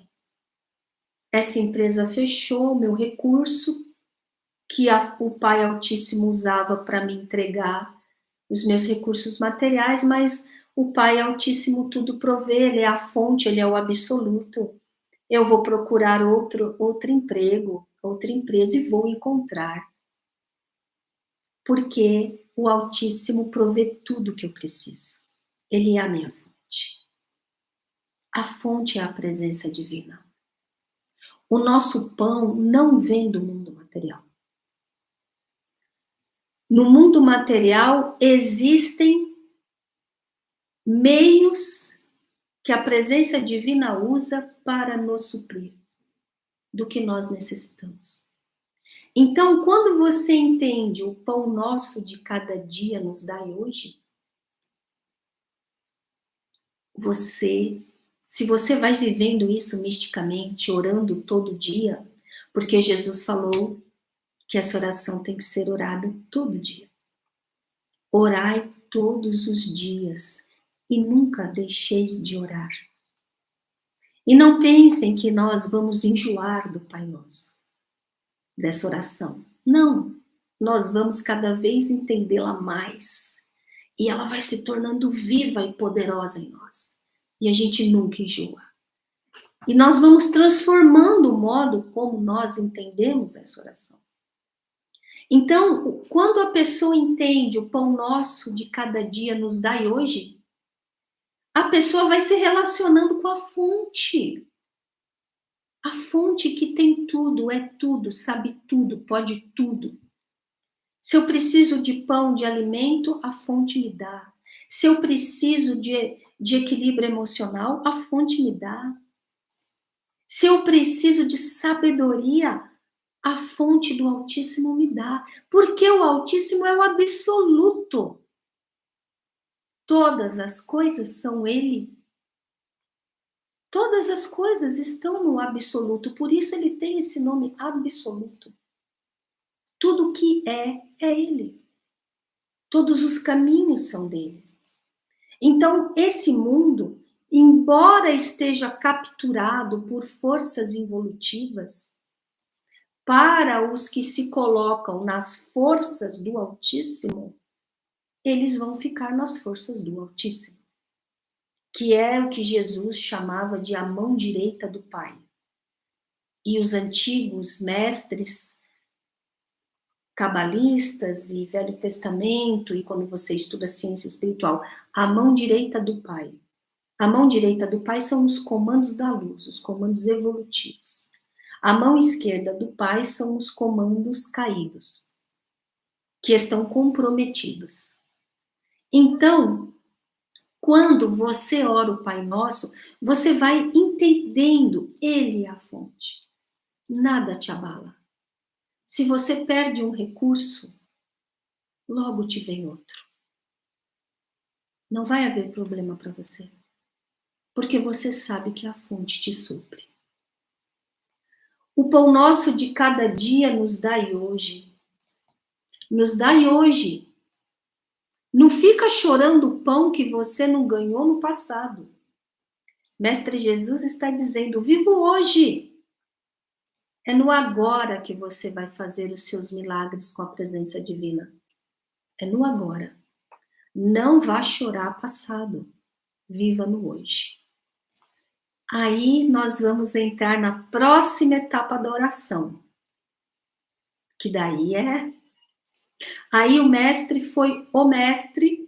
essa empresa fechou o meu recurso, que o Pai Altíssimo usava para me entregar os meus recursos materiais, mas o Pai Altíssimo tudo provê, Ele é a fonte, Ele é o absoluto. Eu vou procurar outro emprego, outra empresa e vou encontrar. Porque o Altíssimo provê tudo que eu preciso. Ele é a minha fonte. A fonte é a presença divina. O nosso pão não vem do mundo material. No mundo material existem meios que a presença divina usa para nos suprir do que nós necessitamos. Então, quando você entende o pão nosso de cada dia nos dai hoje, se você vai vivendo isso misticamente, orando todo dia, porque Jesus falou que essa oração tem que ser orada todo dia. Orai todos os dias e nunca deixeis de orar. E não pensem que nós vamos enjoar do Pai Nosso, dessa oração. Não, nós vamos cada vez entendê-la mais. E ela vai se tornando viva e poderosa em nós. E a gente nunca enjoa. E nós vamos transformando o modo como nós entendemos essa oração. Então, quando a pessoa entende o pão nosso de cada dia nos dai hoje, a pessoa vai se relacionando com a fonte. A fonte que tem tudo, é tudo, sabe tudo, pode tudo. Se eu preciso de pão, de alimento, a fonte me dá. Se eu preciso de equilíbrio emocional, a fonte me dá. Se eu preciso de sabedoria, a fonte do Altíssimo me dá. Porque o Altíssimo é o absoluto. Todas as coisas são Ele. Todas as coisas estão no absoluto, por isso ele tem esse nome absoluto. Tudo que é Ele. Todos os caminhos são dele. Então, esse mundo, embora esteja capturado por forças involutivas, para os que se colocam nas forças do Altíssimo, eles vão ficar nas forças do Altíssimo, que é o que Jesus chamava de a mão direita do Pai. E os antigos mestres cabalistas e Velho Testamento, e quando você estuda ciência espiritual, a mão direita do Pai. A mão direita do Pai são os comandos da luz, os comandos evolutivos. A mão esquerda do Pai são os comandos caídos, que estão comprometidos. Então, quando você ora o Pai Nosso, você vai entendendo, Ele é a fonte. Nada te abala. Se você perde um recurso, logo te vem outro. Não vai haver problema para você, porque você sabe que a fonte te supre. O pão nosso de cada dia nos dai hoje. Nos dai hoje. Não fica chorando o pão que você não ganhou no passado. Mestre Jesus está dizendo, vivo hoje. É no agora que você vai fazer os seus milagres com a presença divina. É no agora. Não vá chorar passado. Viva no hoje. Aí nós vamos entrar na próxima etapa da oração. Que daí é... Aí o mestre foi o mestre.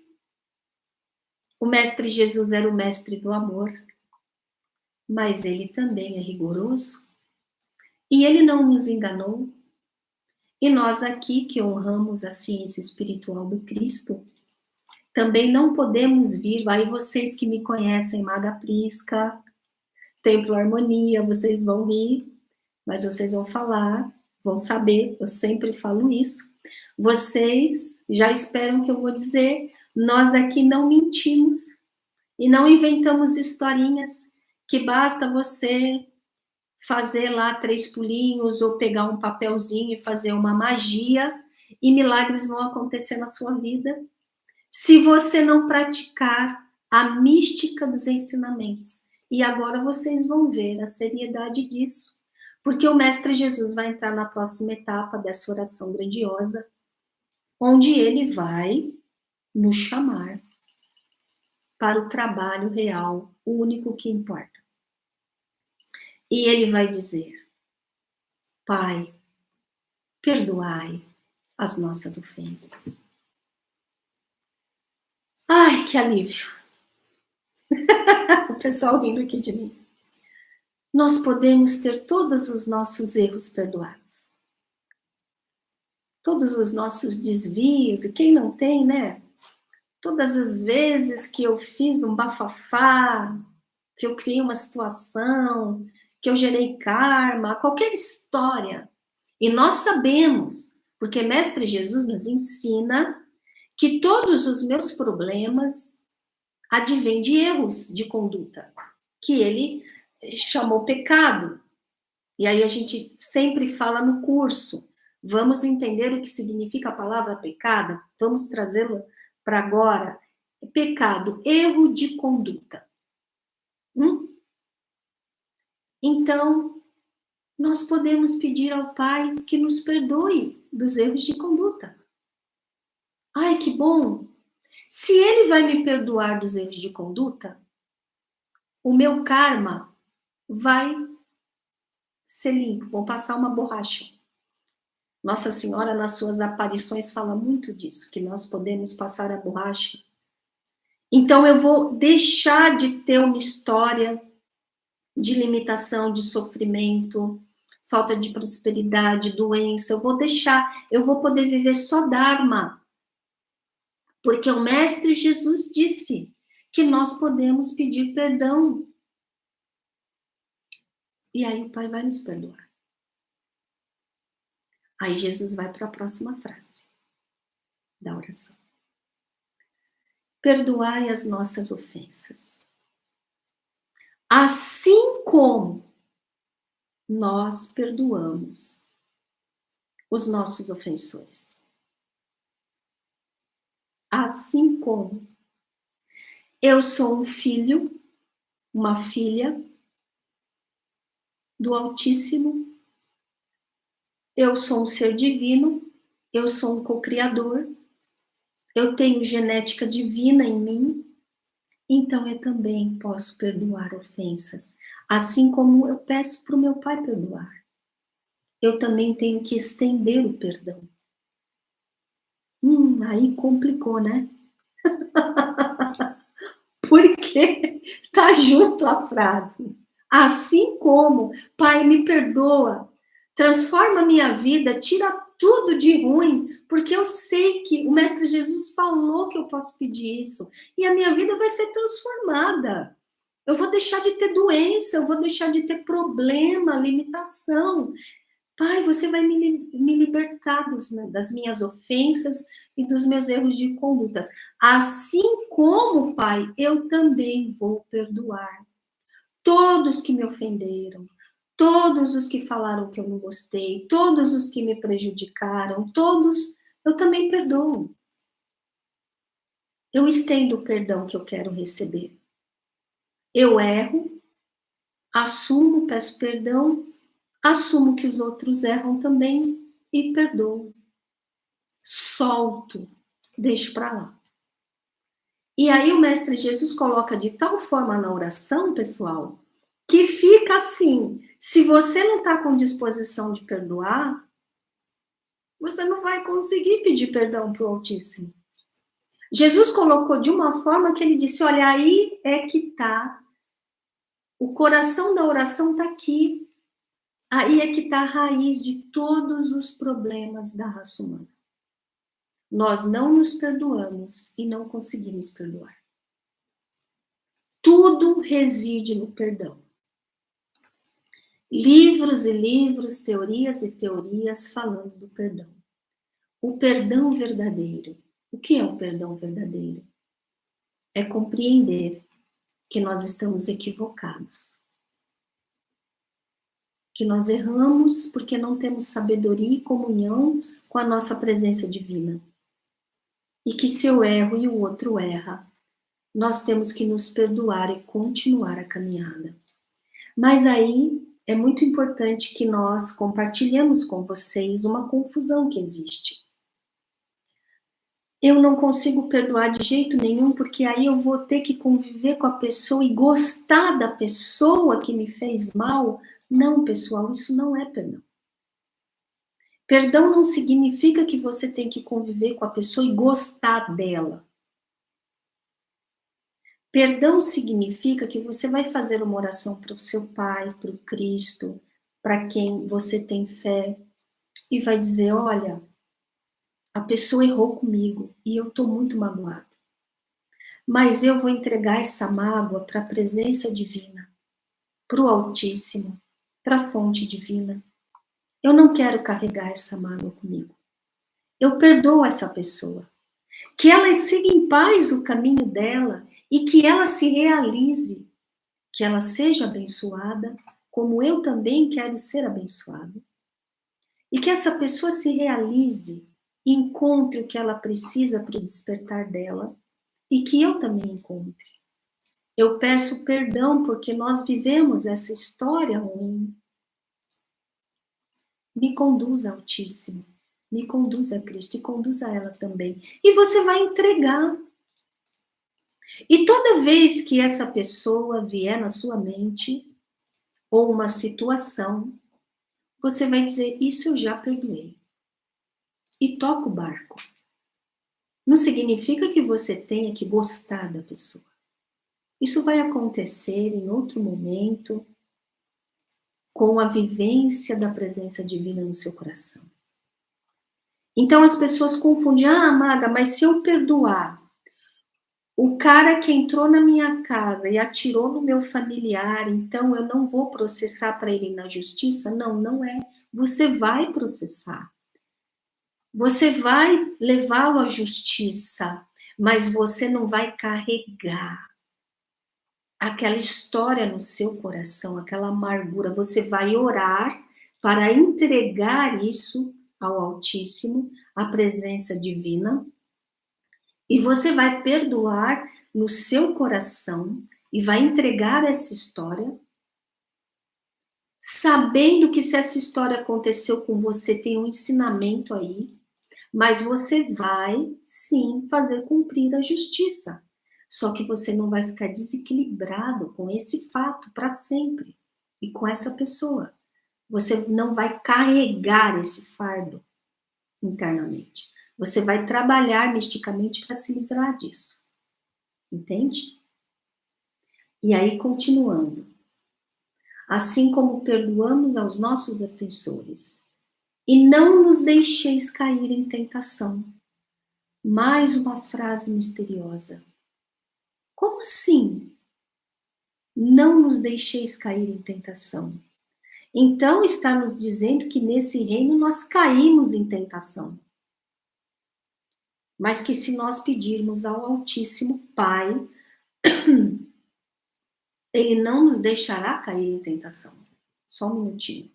O mestre Jesus era o mestre do amor. Mas ele também é rigoroso. E ele não nos enganou. E nós aqui que honramos a ciência espiritual do Cristo, também não podemos vir, aí vocês que me conhecem, Maga Prisca, Templo Harmonia, vocês vão rir, mas vocês vão falar, vão saber, eu sempre falo isso. Vocês já esperam que eu vou dizer, nós aqui não mentimos e não inventamos historinhas que basta você fazer lá 3 pulinhos ou pegar um papelzinho e fazer uma magia e milagres vão acontecer na sua vida. Se você não praticar a mística dos ensinamentos. E agora vocês vão ver a seriedade disso. Porque o Mestre Jesus vai entrar na próxima etapa dessa oração grandiosa, onde ele vai nos chamar para o trabalho real, o único que importa. E ele vai dizer, Pai, perdoai as nossas ofensas. Ai, que alívio. O pessoal rindo aqui de mim. Nós podemos ter todos os nossos erros perdoados. Todos os nossos desvios, e quem não tem, né? Todas as vezes que eu fiz um bafafá, que eu criei uma situação, que eu gerei karma, qualquer história. E nós sabemos, porque Mestre Jesus nos ensina que todos os meus problemas advêm de erros de conduta, que ele chamou pecado. E aí a gente sempre fala no curso, vamos entender o que significa a palavra pecado? Vamos trazê-lo para agora. Pecado, erro de conduta. Então, nós podemos pedir ao Pai que nos perdoe dos erros de conduta. Ai, que bom! Se Ele vai me perdoar dos erros de conduta, o meu karma vai ser limpo, vou passar uma borracha. Nossa Senhora, nas suas aparições, fala muito disso, que nós podemos passar a borracha. Então, eu vou deixar de ter uma história de limitação, de sofrimento, falta de prosperidade, doença. Eu vou deixar, eu vou poder viver só Dharma. Porque o Mestre Jesus disse que nós podemos pedir perdão. E aí o Pai vai nos perdoar. Aí Jesus vai para a próxima frase da oração. Perdoai as nossas ofensas, assim como nós perdoamos os nossos ofensores. assim como eu sou um filho, uma filha do Altíssimo, eu sou um ser divino, eu sou um co-criador, eu tenho genética divina em mim, então eu também posso perdoar ofensas, assim como eu peço para o meu Pai perdoar. Eu também tenho que estender o perdão. Aí complicou, né? Porque tá junto a frase. Assim como, Pai, me perdoa, transforma a minha vida, tira tudo de ruim, porque eu sei que o Mestre Jesus falou que eu posso pedir isso, e a minha vida vai ser transformada. Eu vou deixar de ter doença, eu vou deixar de ter problema, limitação. Pai, você vai me libertar das minhas ofensas e dos meus erros de condutas. Assim como, Pai, eu também vou perdoar todos que me ofenderam, todos os que falaram que eu não gostei, todos os que me prejudicaram, todos, eu também perdoo. Eu estendo o perdão que eu quero receber. Eu erro, assumo, peço perdão, assumo que os outros erram também e perdoo. Solto, deixo para lá. E aí o Mestre Jesus coloca de tal forma na oração, pessoal, que fica assim, se você não está com disposição de perdoar, você não vai conseguir pedir perdão para o Altíssimo. Jesus colocou de uma forma que ele disse, olha, aí é que está, o coração da oração está aqui, aí é que está a raiz de todos os problemas da raça humana. Nós não nos perdoamos e não conseguimos perdoar. Tudo reside no perdão. Livros e livros, teorias e teorias falando do perdão. O perdão verdadeiro. O que é o perdão verdadeiro? É compreender que nós estamos equivocados. Que nós erramos porque não temos sabedoria e comunhão com a nossa presença divina. E que se eu erro e o outro erra, nós temos que nos perdoar e continuar a caminhada. Mas aí é muito importante que nós compartilhemos com vocês uma confusão que existe. Eu não consigo perdoar de jeito nenhum, porque aí eu vou ter que conviver com a pessoa e gostar da pessoa que me fez mal. Não, pessoal, isso não é perdão. Perdão não significa que você tem que conviver com a pessoa e gostar dela. Perdão significa que você vai fazer uma oração para o seu Pai, para o Cristo, para quem você tem fé, e vai dizer, olha, a pessoa errou comigo e eu estou muito magoada. Mas eu vou entregar essa mágoa para a presença divina, para o Altíssimo, para a fonte divina. Eu não quero carregar essa mágoa comigo. Eu perdoo essa pessoa. Que ela siga em paz o caminho dela e que ela se realize, que ela seja abençoada, como eu também quero ser abençoada. E que essa pessoa se realize, encontre o que ela precisa para o despertar dela e que eu também encontre. Eu peço perdão porque nós vivemos essa história ruim. Me conduza, Altíssimo, me conduza a Cristo e conduza ela também. E você vai entregar. E toda vez que essa pessoa vier na sua mente, ou uma situação, você vai dizer, isso eu já perdoei. E toca o barco. Não significa que você tenha que gostar da pessoa. Isso vai acontecer em outro momento, com a vivência da presença divina no seu coração. Então as pessoas confundem, Maga, mas se eu perdoar o cara que entrou na minha casa e atirou no meu familiar, então eu não vou processar para ele na justiça? Não, não é. Você vai processar. Você vai levá-lo à justiça, mas você não vai carregar aquela história no seu coração, aquela amargura. Você vai orar para entregar isso ao Altíssimo, à presença divina, E você vai perdoar no seu coração e vai entregar essa história, sabendo que se essa história aconteceu com você, tem um ensinamento aí, mas você vai, sim, fazer cumprir a justiça. Só que você não vai ficar desequilibrado com esse fato para sempre e com essa pessoa. Você não vai carregar esse fardo internamente. Você vai trabalhar misticamente para se livrar disso. Entende? E aí, continuando. Assim como perdoamos aos nossos ofensores, e não nos deixeis cair em tentação. Mais uma frase misteriosa. Como assim? Não nos deixeis cair em tentação. Então está nos dizendo que nesse reino nós caímos em tentação. Mas que se nós pedirmos ao Altíssimo Pai, Ele não nos deixará cair em tentação. Só um minutinho.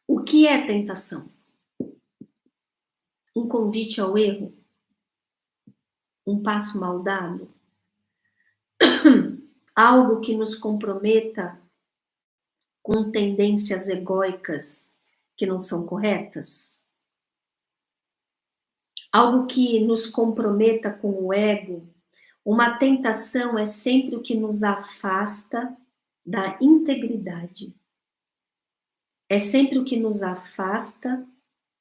O que é tentação? Um convite ao erro? Um passo mal dado? Algo que nos comprometa com tendências egóicas que não são corretas? Algo que nos comprometa com o ego? Uma tentação é sempre o que nos afasta da integridade. É sempre o que nos afasta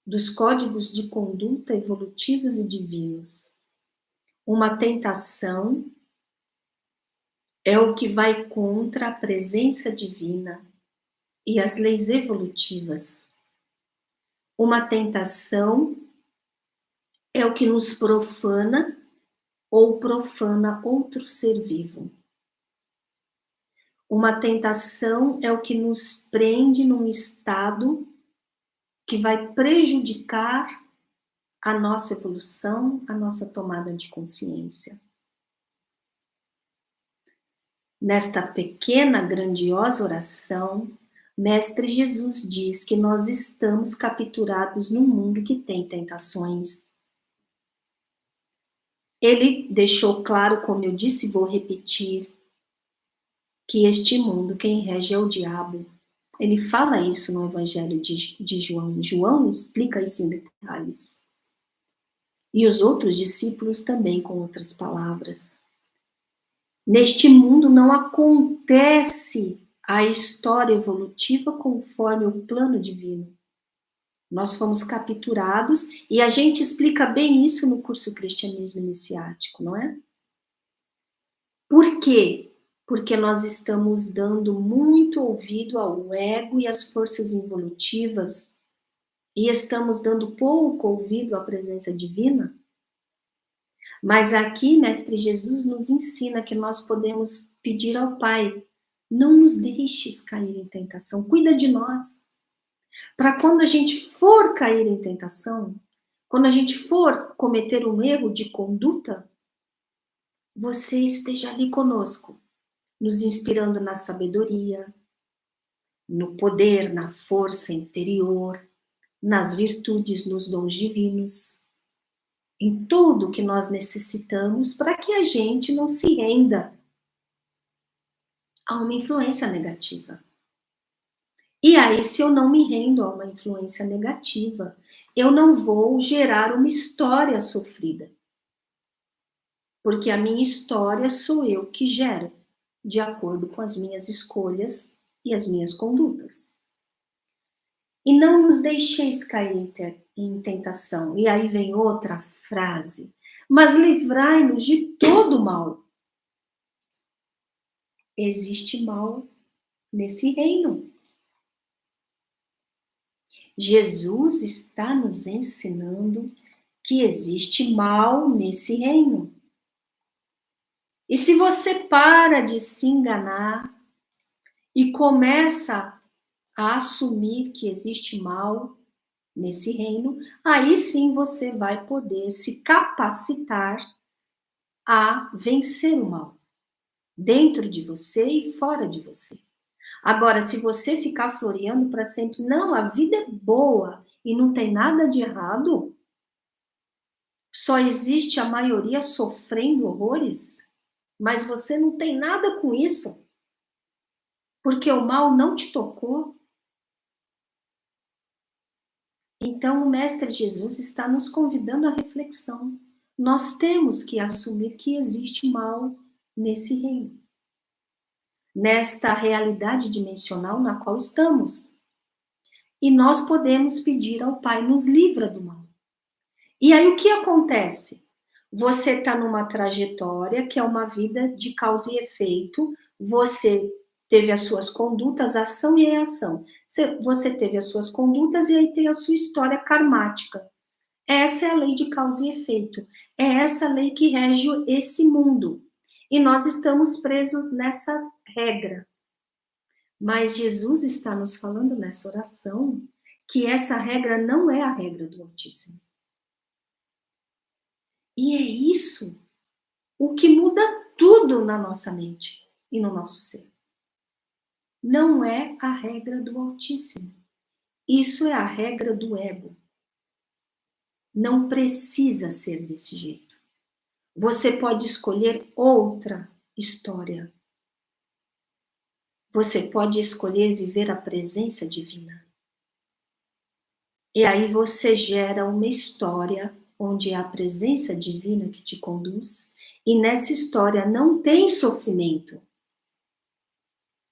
dos códigos de conduta evolutivos e divinos. Uma tentação é o que vai contra a presença divina e as leis evolutivas. Uma tentação é o que nos profana ou profana outro ser vivo. Uma tentação é o que nos prende num estado que vai prejudicar a nossa evolução, a nossa tomada de consciência. Nesta pequena, grandiosa oração, Mestre Jesus diz que nós estamos capturados num mundo que tem tentações. Ele deixou claro, como eu disse, vou repetir, que este mundo quem rege é o diabo. Ele fala isso no Evangelho de João. João explica isso em detalhes. E os outros discípulos também, com outras palavras. Neste mundo não acontece a história evolutiva conforme o plano divino. Nós fomos capturados e a gente explica bem isso no curso Cristianismo Iniciático, não é? Por quê? Porque nós estamos dando muito ouvido ao ego e às forças involutivas e estamos dando pouco ouvido à presença divina. Mas aqui, Mestre Jesus nos ensina que nós podemos pedir ao Pai, não nos deixes cair em tentação, cuida de nós. Para quando a gente for cair em tentação, quando a gente for cometer um erro de conduta, você esteja ali conosco, nos inspirando na sabedoria, no poder, na força interior, nas virtudes, nos dons divinos, em tudo que nós necessitamos para que a gente não se renda a uma influência negativa. E aí, se eu não me rendo a uma influência negativa, eu não vou gerar uma história sofrida. Porque a minha história sou eu que gero, de acordo com as minhas escolhas e as minhas condutas. E não nos deixeis cair em tentação. E aí vem outra frase. Mas livrai-nos de todo mal. Existe mal nesse reino. Jesus está nos ensinando que existe mal nesse reino. E se você para de se enganar e começa a assumir que existe mal nesse reino, aí sim você vai poder se capacitar a vencer o mal, dentro de você e fora de você. Agora, se você ficar floreando para sempre, não, a vida é boa e não tem nada de errado, só existe a maioria sofrendo horrores, mas você não tem nada com isso, porque o mal não te tocou. Então, o Mestre Jesus está nos convidando à reflexão. Nós temos que assumir que existe mal nesse reino, nesta realidade dimensional na qual estamos. E nós podemos pedir ao Pai, nos livra do mal. E aí o que acontece? Você está numa trajetória que é uma vida de causa e efeito, você teve as suas condutas, ação e reação. Você teve as suas condutas e aí tem a sua história karmática. Essa é a lei de causa e efeito. É essa lei que rege esse mundo. E nós estamos presos nessa regra. Mas Jesus está nos falando nessa oração que essa regra não é a regra do Altíssimo. E é isso o que muda tudo na nossa mente e no nosso ser. Não é a regra do Altíssimo. Isso é a regra do ego. Não precisa ser desse jeito. Você pode escolher outra história. Você pode escolher viver a presença divina. E aí você gera uma história onde é a presença divina que te conduz, e nessa história não tem sofrimento,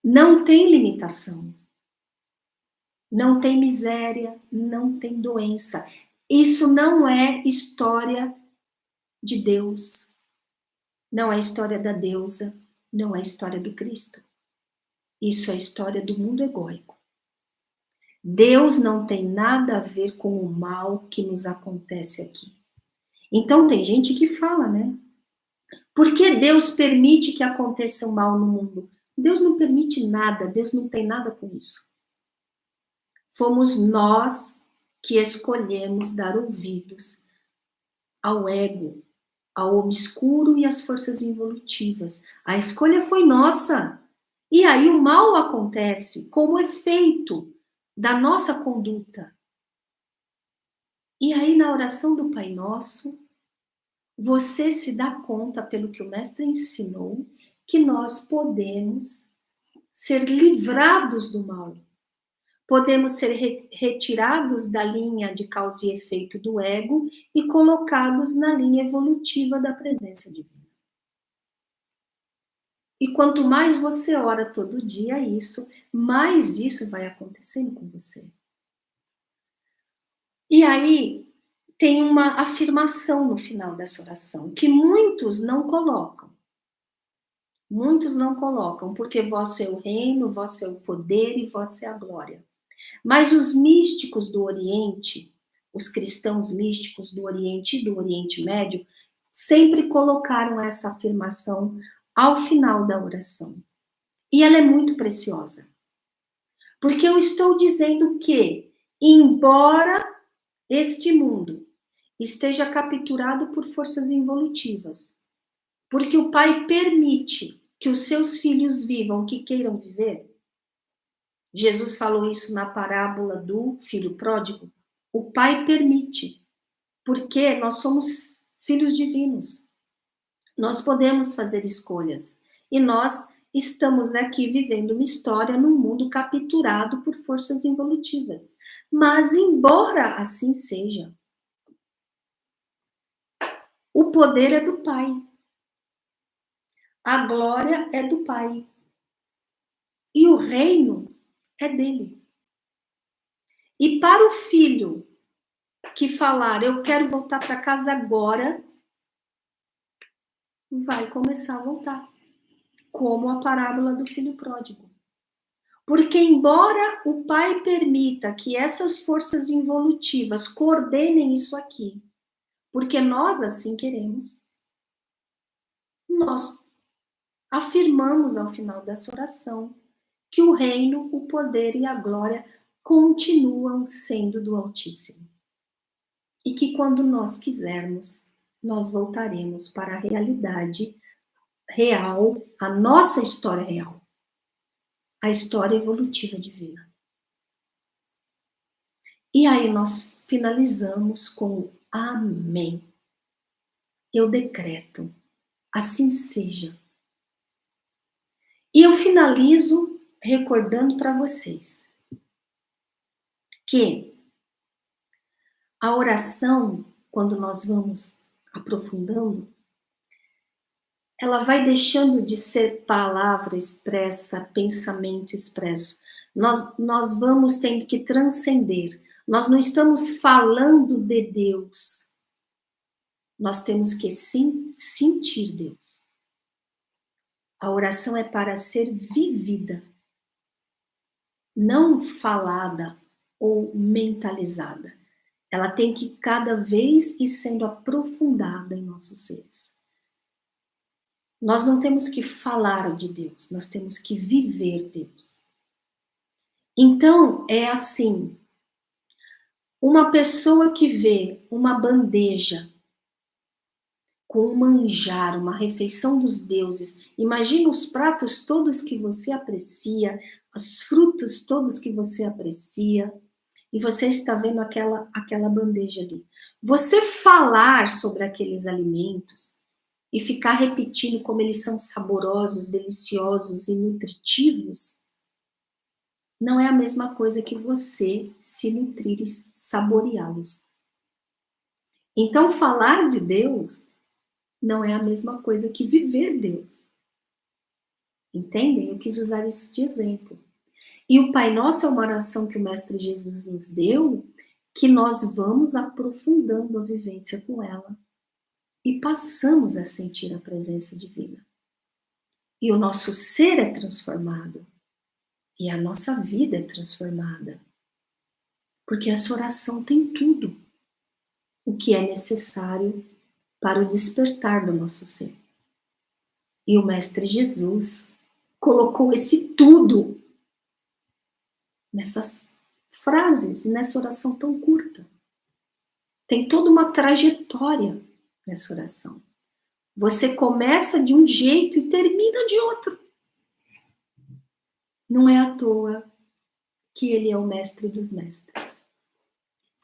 não tem limitação, não tem miséria, não tem doença. Isso não é história de Deus, não é história da deusa, não é história do Cristo. Isso é história do mundo egóico. Deus não tem nada a ver com o mal que nos acontece aqui. Então tem gente que fala, né? Por que Deus permite que aconteça o mal no mundo? Deus não permite nada, Deus não tem nada com isso. Fomos nós que escolhemos dar ouvidos ao ego, ao obscuro e às forças involutivas. A escolha foi nossa. E aí o mal acontece como efeito da nossa conduta. E aí na oração do Pai Nosso, você se dá conta, pelo que o Mestre ensinou, que nós podemos ser livrados do mal. Podemos ser retirados da linha de causa e efeito do ego e colocados na linha evolutiva da presença divina. E quanto mais você ora todo dia isso, mais isso vai acontecendo com você. E aí tem uma afirmação no final dessa oração, que muitos não colocam. Muitos não colocam, porque vosso é o reino, vosso é o poder e vossa é a glória. Mas os místicos do Oriente, os cristãos místicos do Oriente e do Oriente Médio, sempre colocaram essa afirmação ao final da oração. E ela é muito preciosa. Porque eu estou dizendo que, embora este mundo esteja capturado por forças involutivas, porque o Pai permite que os seus filhos vivam o que queiram viver. Jesus falou isso na parábola do filho pródigo. O Pai permite, porque nós somos filhos divinos. Nós podemos fazer escolhas. E nós estamos aqui vivendo uma história num mundo capturado por forças involutivas. Mas, embora assim seja, o poder é do Pai. A glória é do Pai. E o reino é dele. E para o filho que falar, eu quero voltar para casa agora, vai começar a voltar. Como a parábola do filho pródigo. Porque embora o Pai permita que essas forças involutivas coordenem isso aqui, porque nós assim queremos, nós afirmamos ao final dessa oração que o reino, o poder e a glória continuam sendo do Altíssimo. E que quando nós quisermos, nós voltaremos para a realidade real, a nossa história real. a história evolutiva divina. E aí nós finalizamos com amém. Eu decreto, assim seja. E eu finalizo recordando para vocês que a oração, quando nós vamos aprofundando, ela vai deixando de ser palavra expressa, pensamento expresso. Nós vamos tendo que transcender. Nós não estamos falando de Deus. Nós temos que sim sentir Deus. A oração é para ser vivida, não falada ou mentalizada. Ela tem que cada vez ir sendo aprofundada em nossos seres. Nós não temos que falar de Deus, nós temos que viver Deus. Então, é assim, uma pessoa que vê uma bandeja com um manjar, uma refeição dos deuses, imagina os pratos todos que você aprecia, os frutos todos que você aprecia, e você está vendo aquela bandeja ali. Você falar sobre aqueles alimentos e ficar repetindo como eles são saborosos, deliciosos e nutritivos, não é a mesma coisa que você se nutrir e saboreá-los. Então, falar de Deus não é a mesma coisa que viver Deus. Entendem? Eu quis usar isso de exemplo. E o Pai Nosso é uma oração que o Mestre Jesus nos deu, que nós vamos aprofundando a vivência com ela e passamos a sentir a presença divina. E o nosso ser é transformado. E a nossa vida é transformada. Porque essa oração tem tudo o que é necessário para o despertar do nosso ser. E o Mestre Jesus colocou esse tudo nessas frases e nessa oração tão curta. Tem toda uma trajetória nessa oração. Você começa de um jeito e termina de outro. Não é à toa que ele é o mestre dos mestres.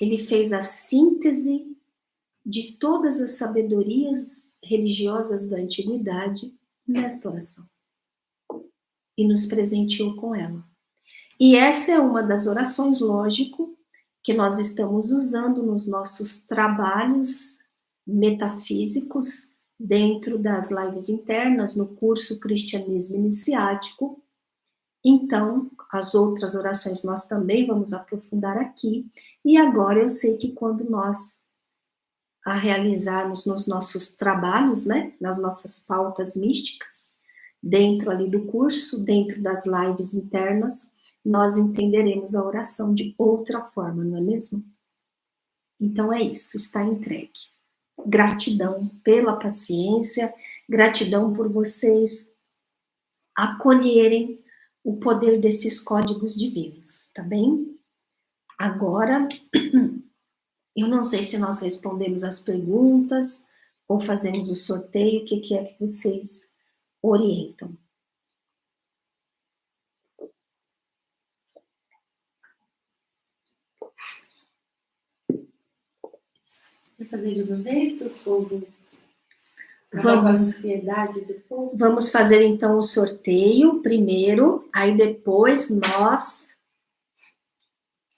Ele fez a síntese de todas as sabedorias religiosas da antiguidade nesta oração. E nos presenteou com ela. E essa é uma das orações, lógico, que nós estamos usando nos nossos trabalhos metafísicos, dentro das lives internas, no curso Cristianismo Iniciático. Então, as outras orações nós também vamos aprofundar aqui. E agora eu sei que quando nós a realizarmos nos nossos trabalhos, né, nas nossas pautas místicas, dentro ali do curso, dentro das lives internas, nós entenderemos a oração de outra forma, não é mesmo? Então é isso, está entregue. Gratidão pela paciência, gratidão por vocês acolherem o poder desses códigos divinos, tá bem? Agora, eu não sei se nós respondemos as perguntas ou fazemos o sorteio, o que é que vocês orientam. Vou fazer de uma vez para o povo? Vamos. A ansiedade do povo? Vamos fazer então o sorteio primeiro, aí depois nós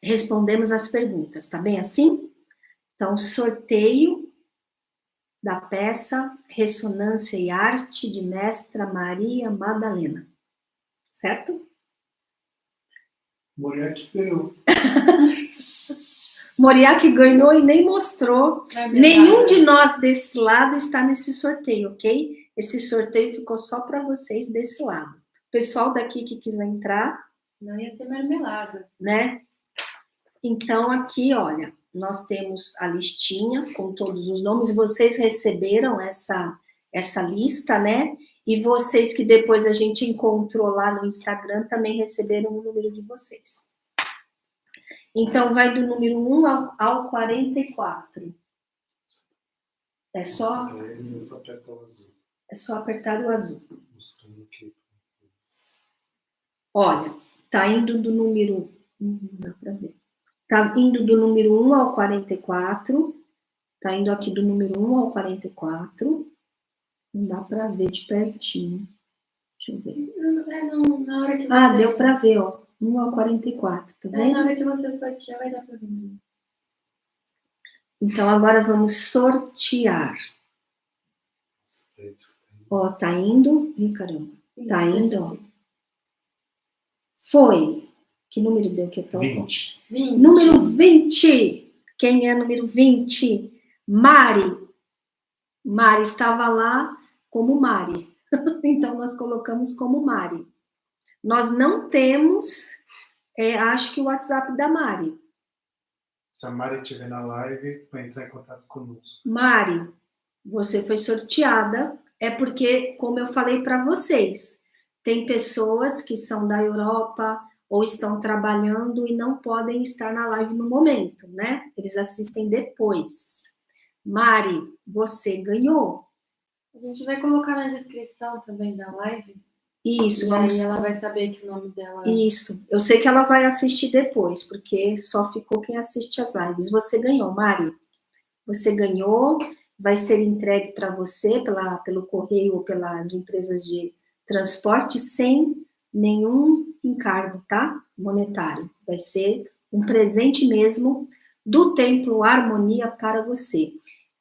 respondemos as perguntas, tá bem assim? Então, sorteio da peça Ressonância e Arte de Mestra Maria Madalena. Certo? Moriarty ganhou. Moriarty ganhou e nem mostrou. Nenhum de nós desse lado está nesse sorteio, ok? Esse sorteio ficou só para vocês desse lado. O pessoal daqui que quiser entrar... Não ia ser marmelada. Né? Então, aqui, olha, nós temos a listinha com todos os nomes. Vocês receberam essa lista, né? E vocês que depois a gente encontrou lá no Instagram também receberam o número de vocês. Então, vai do número 1 ao 44. É só apertar o azul. É só apertar o azul. Mostrando aqui. Olha, tá indo do número... Não dá para ver. Tá indo do número 1 ao 44. Tá indo aqui do número 1 ao 44. Não dá para ver de pertinho. Deixa eu ver. Na hora que você... Ah, deu para ver, ó. 1 ao 44, tá vendo? Na hora que você sortear, vai dar para ver. Então, agora vamos sortear. Ó, tá indo. Ih, caramba. Tá indo, ó. Foi. Que número deu que é tão 20. 20. Número 20. Quem é número 20? Mari. Mari estava lá como Mari. Então, nós colocamos como Mari. Nós não temos, acho que o WhatsApp da Mari. Se a Mari estiver na live, vai entrar em contato conosco. Mari, você foi sorteada. É porque, como eu falei para vocês, tem pessoas que são da Europa ou estão trabalhando e não podem estar na live no momento, né? Eles assistem depois. Mari, você ganhou. A gente vai colocar na descrição também da live. Isso, e vamos... aí ela vai saber que o nome dela... Isso, eu sei que ela vai assistir depois, porque só ficou quem assiste as lives. Você ganhou, Mari. Você ganhou, vai ser entregue para você pelo correio ou pelas empresas de transporte sem nenhum encargo, tá? Monetário. Vai ser um presente mesmo do Templo Harmonia para você.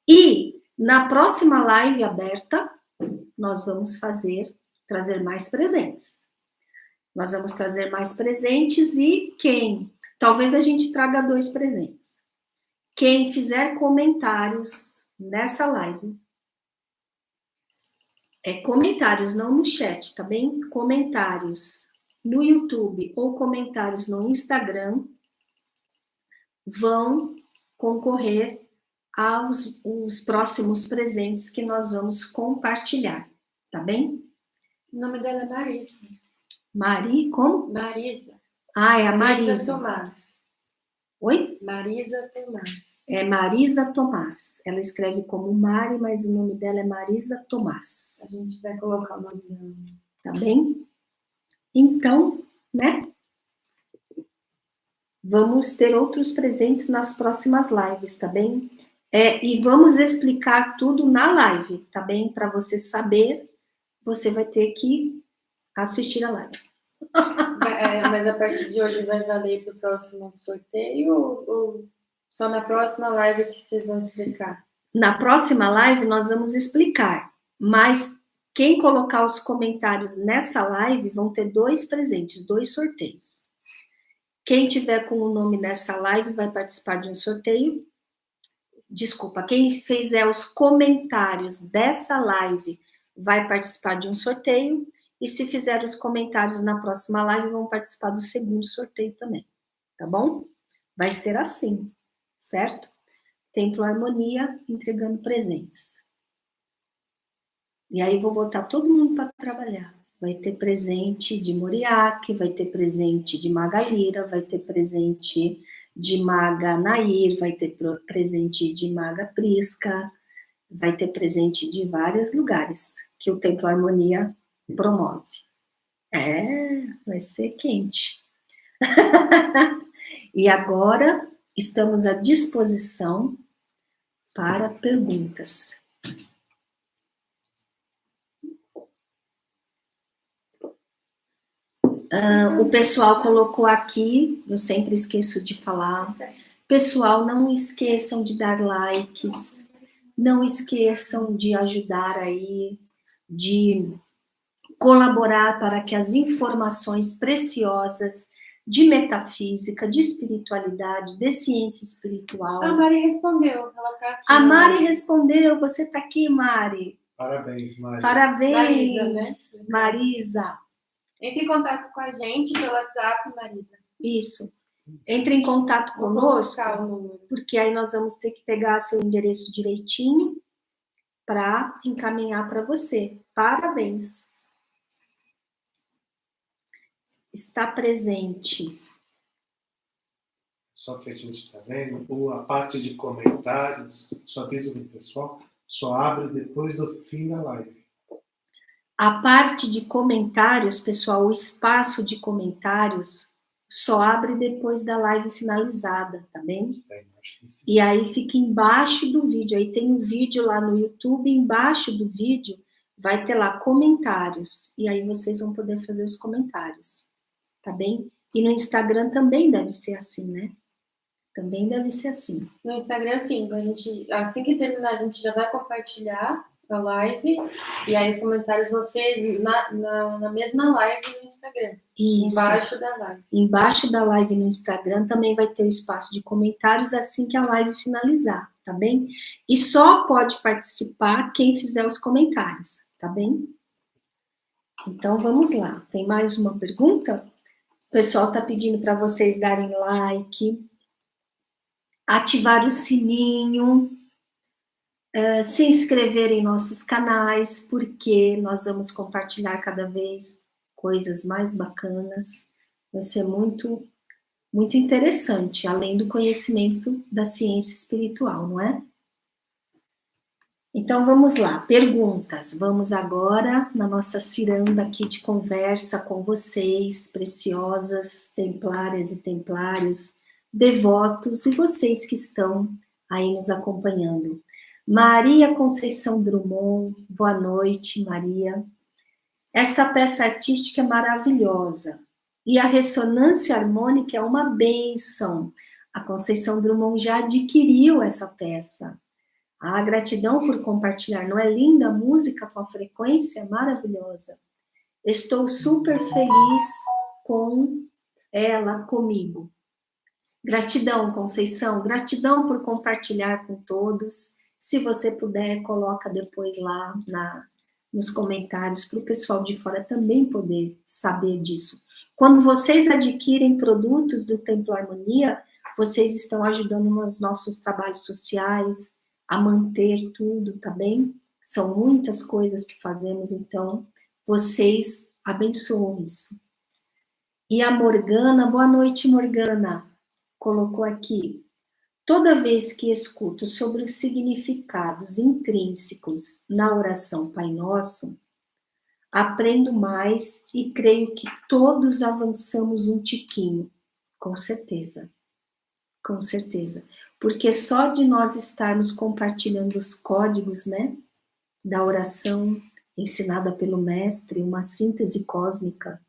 E na próxima live aberta, nós vamos trazer mais presentes. Nós vamos trazer mais presentes e talvez a gente traga 2 presentes. Quem fizer comentários nessa live, comentários não no chat, tá bem? Comentários no YouTube ou comentários no Instagram vão concorrer aos os próximos presentes que nós vamos compartilhar, tá bem? O nome dela é Marisa. Mari, como? Marisa. Ah, é a Marisa. Marisa Tomás. Oi? Marisa Tomás. É Marisa Tomás. Ela escreve como Mari, mas o nome dela é Marisa Tomás. A gente vai colocar o nome dela. Tá bem? Então, né? Vamos ter outros presentes nas próximas lives, tá bem? E vamos explicar tudo na live, tá bem? Para você saber, você vai ter que assistir a live. Mas a partir de hoje vai valer para o próximo sorteio ou só na próxima live que vocês vão explicar? Na próxima live nós vamos explicar, mas quem colocar os comentários nessa live vão ter 2 presentes, 2 sorteios. Quem tiver com o nome nessa live vai participar de um sorteio. Desculpa, quem fizer os comentários dessa live vai participar de um sorteio. E se fizer os comentários na próxima live, vão participar do segundo sorteio também. Tá bom? Vai ser assim, certo? Templo Harmonia entregando presentes. E aí vou botar todo mundo para trabalhar. Vai ter presente de Moriaque, vai ter presente de Maga Lira, vai ter presente de Maga Nair, vai ter presente de Maga Prisca, vai ter presente de vários lugares que o Templo Harmonia promove. Vai ser quente. E agora estamos à disposição para perguntas. O pessoal colocou aqui, eu sempre esqueço de falar. Pessoal, não esqueçam de dar likes, não esqueçam de ajudar aí, de colaborar para que as informações preciosas de metafísica, de espiritualidade, de ciência espiritual... A Mari respondeu, ela tá aqui. A Mari respondeu, você tá aqui, Mari. Parabéns, Mari. Parabéns, Marisa, né? Marisa. Entre em contato com a gente pelo WhatsApp, Marisa. Isso. Entre em contato conosco, o número. porque aí nós vamos ter que pegar seu endereço direitinho para encaminhar para você. Parabéns. Está presente. Só que a gente está vendo, a parte de comentários, só aviso do pessoal, só abre depois do fim da live. A parte de comentários, pessoal, o espaço de comentários só abre depois da live finalizada, tá bem? E aí fica embaixo do vídeo, aí tem um vídeo lá no YouTube, embaixo do vídeo vai ter lá comentários, e aí vocês vão poder fazer os comentários, tá bem? E no Instagram também deve ser assim, né? Também deve ser assim. No Instagram, sim, assim que terminar, a gente já vai compartilhar a live, e aí os comentários vão ser na mesma live no Instagram. Isso. Embaixo da live. Embaixo da live no Instagram também vai ter o espaço de comentários assim que a live finalizar, tá bem? E só pode participar quem fizer os comentários, tá bem? Então, vamos lá. Tem mais uma pergunta? O pessoal tá pedindo para vocês darem like, ativar o sininho, se inscrever em nossos canais, porque nós vamos compartilhar cada vez coisas mais bacanas. Vai ser muito, muito interessante, além do conhecimento da ciência espiritual, não é? Então, vamos lá, perguntas. Vamos agora na nossa ciranda aqui de conversa com vocês, preciosas templárias e templários, devotos e vocês que estão aí nos acompanhando. Maria Conceição Drummond, boa noite, Maria. Esta peça artística é maravilhosa e a ressonância harmônica é uma bênção. A Conceição Drummond já adquiriu essa peça. Ah, gratidão por compartilhar. Não é linda a música com a frequência? Maravilhosa. Estou super feliz com ela comigo. Gratidão, Conceição. Gratidão por compartilhar com todos. Se você puder, coloca depois lá nos comentários para o pessoal de fora também poder saber disso. Quando vocês adquirem produtos do Templo Harmonia, vocês estão ajudando nos nossos trabalhos sociais, a manter tudo, tá bem? São muitas coisas que fazemos, então vocês abençoam isso. E a Morgana, boa noite, Morgana, colocou aqui: toda vez que escuto sobre os significados intrínsecos na oração Pai Nosso, aprendo mais e creio que todos avançamos um tiquinho, com certeza. Com certeza. Porque só de nós estarmos compartilhando os códigos, né, da oração ensinada pelo mestre, uma síntese cósmica,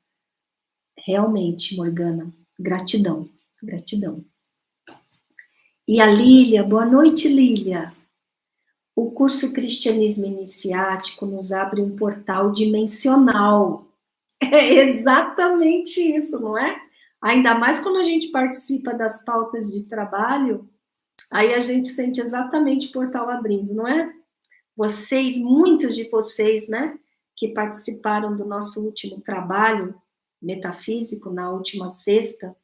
realmente, Morgana, gratidão, gratidão. E a Lília, boa noite, Lília. O curso Cristianismo Iniciático nos abre um portal dimensional. É exatamente isso, não é? Ainda mais quando a gente participa das pautas de trabalho, aí a gente sente exatamente o portal abrindo, não é? Vocês, muitos de vocês, né, que participaram do nosso último trabalho metafísico, na última sexta,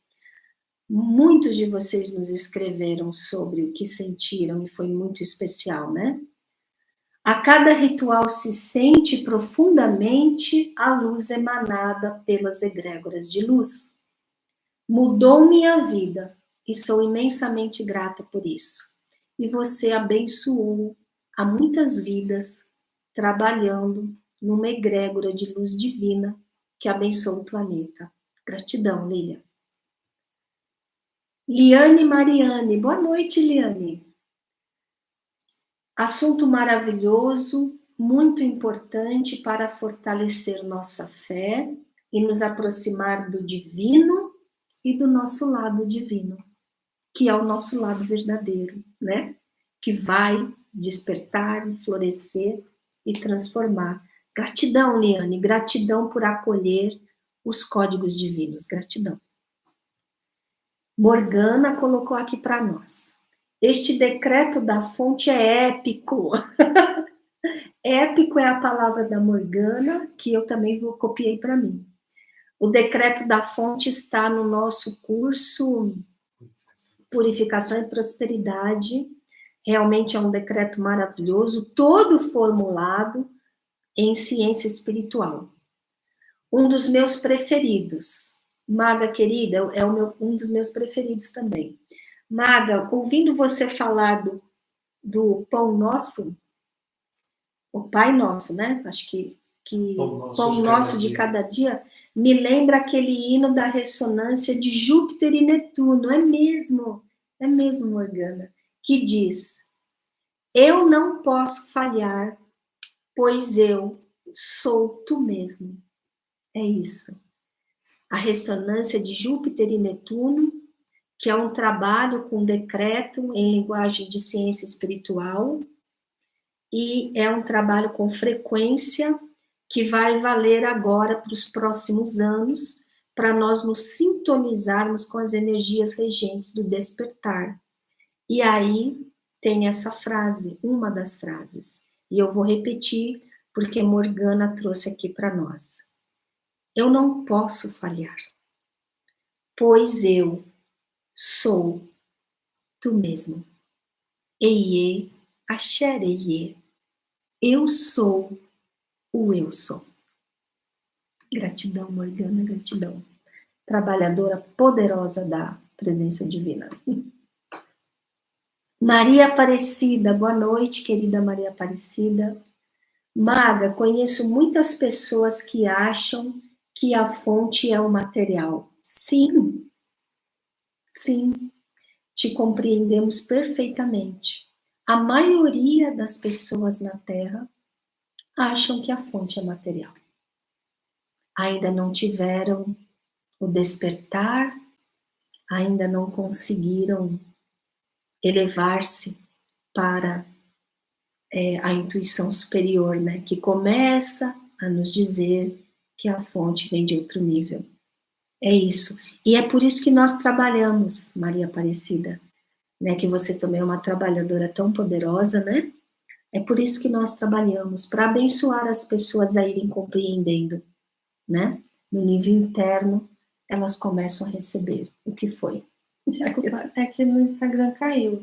muitos de vocês nos escreveram sobre o que sentiram e foi muito especial, né? A cada ritual se sente profundamente a luz emanada pelas egrégoras de luz. Mudou minha vida e sou imensamente grata por isso. E você abençoou a muitas vidas trabalhando numa egrégora de luz divina que abençoa o planeta. Gratidão, Lília. Liane Mariane, boa noite, Liane. Assunto maravilhoso, muito importante para fortalecer nossa fé e nos aproximar do divino e do nosso lado divino, que é o nosso lado verdadeiro, né? Que vai despertar, florescer e transformar. Gratidão, Liane, gratidão por acolher os códigos divinos, gratidão. Morgana colocou aqui para nós. Este decreto da fonte é épico. Épico é a palavra da Morgana, que eu também copiei para mim. O decreto da fonte está no nosso curso Purificação e Prosperidade. Realmente é um decreto maravilhoso, todo formulado em ciência espiritual. Um dos meus preferidos. Maga querida, é um dos meus preferidos também. Maga, ouvindo você falar do Pão Nosso, o Pai Nosso, né? Acho que que Pão pão nosso de cada dia, me lembra aquele hino da ressonância de Júpiter e Netuno, é mesmo, Morgana, que diz: eu não posso falhar, pois eu sou tu mesmo. É isso. A ressonância de Júpiter e Netuno, que é um trabalho com decreto em linguagem de ciência espiritual, e é um trabalho com frequência que vai valer agora para os próximos anos, para nós nos sintonizarmos com as energias regentes do despertar. E aí tem essa frase, uma das frases, e eu vou repetir porque Morgana trouxe aqui para nós. Eu não posso falhar, pois eu sou tu mesmo. Eie, axereie. Eu sou o eu sou. Gratidão, Morgana, gratidão. Trabalhadora poderosa da presença divina. Maria Aparecida, boa noite, querida Maria Aparecida. Maga, conheço muitas pessoas que acham que a fonte é o material. Sim, te compreendemos perfeitamente. A maioria das pessoas na Terra acham que a fonte é material. Ainda não tiveram o despertar, ainda não conseguiram elevar-se para a intuição superior, né? Que começa a nos dizer que a fonte vem de outro nível. É isso. E é por isso que nós trabalhamos, Maria Aparecida, né? Que você também é uma trabalhadora tão poderosa, né? É por isso que nós trabalhamos, para abençoar as pessoas a irem compreendendo, né? No nível interno, elas começam a receber o que foi. Desculpa, é que no Instagram caiu.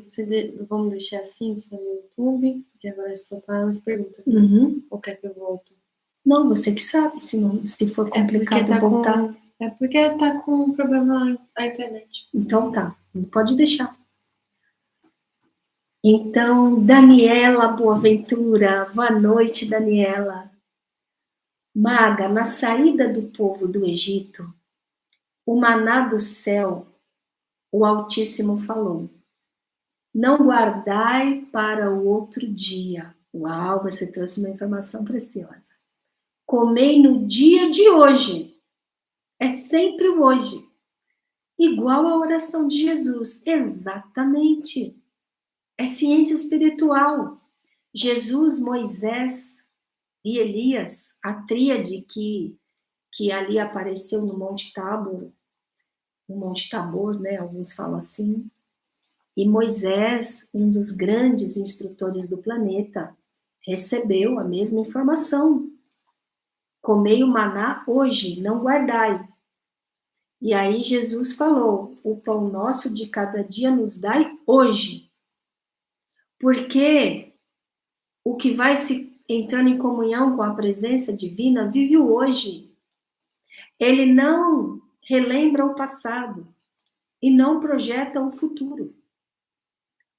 Vamos deixar assim só no YouTube, porque agora só tá as perguntas. Uhum. Ou quer que eu volte? Não, você que sabe, se for complicado voltar. É porque tá com um problema a internet. Então tá, pode deixar. Então, Daniela Boaventura, boa noite, Daniela. Maga, na saída do povo do Egito, o maná do céu, o Altíssimo falou: não guardai para o outro dia. Uau, você trouxe uma informação preciosa. Comei no dia de hoje. É sempre o hoje. Igual a oração de Jesus. Exatamente. É ciência espiritual. Jesus, Moisés e Elias, a tríade que ali apareceu no Monte Tabor, né? Alguns falam assim. E Moisés, um dos grandes instrutores do planeta, recebeu a mesma informação. Comei o maná hoje, não guardai. E aí Jesus falou: o pão nosso de cada dia nos dai hoje. Porque o que vai se entrando em comunhão com a presença divina vive o hoje. Ele não relembra o passado e não projeta o futuro.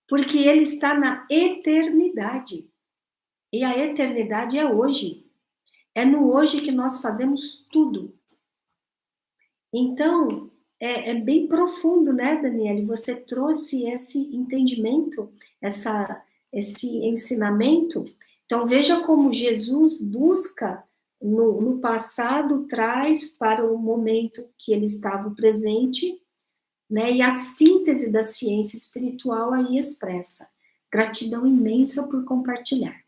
Porque ele está na eternidade. E a eternidade é hoje. É no hoje que nós fazemos tudo. Então, é bem profundo, né, Daniele? Você trouxe esse entendimento, esse ensinamento. Então, veja como Jesus busca, no passado, traz para o momento que ele estava presente, né? E a síntese da ciência espiritual aí expressa. Gratidão imensa por compartilhar.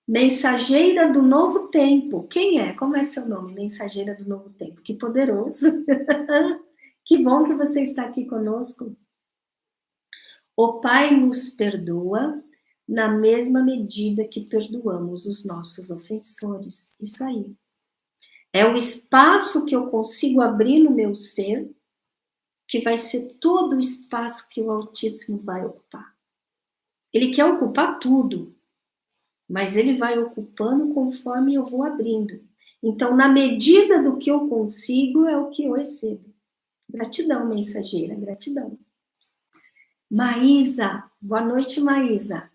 Mensageira do Novo Tempo. Quem é? Como é seu nome? Mensageira do Novo Tempo. Que poderoso. Que bom que você está aqui conosco. O Pai nos perdoa na mesma medida que perdoamos os nossos ofensores. Isso aí. É o espaço que eu consigo abrir no meu ser, que vai ser todo o espaço que o Altíssimo vai ocupar. Ele quer ocupar tudo, mas ele vai ocupando conforme eu vou abrindo. Então, na medida do que eu consigo, é o que eu recebo. Gratidão, mensageira, gratidão. Maísa, boa noite, Maísa.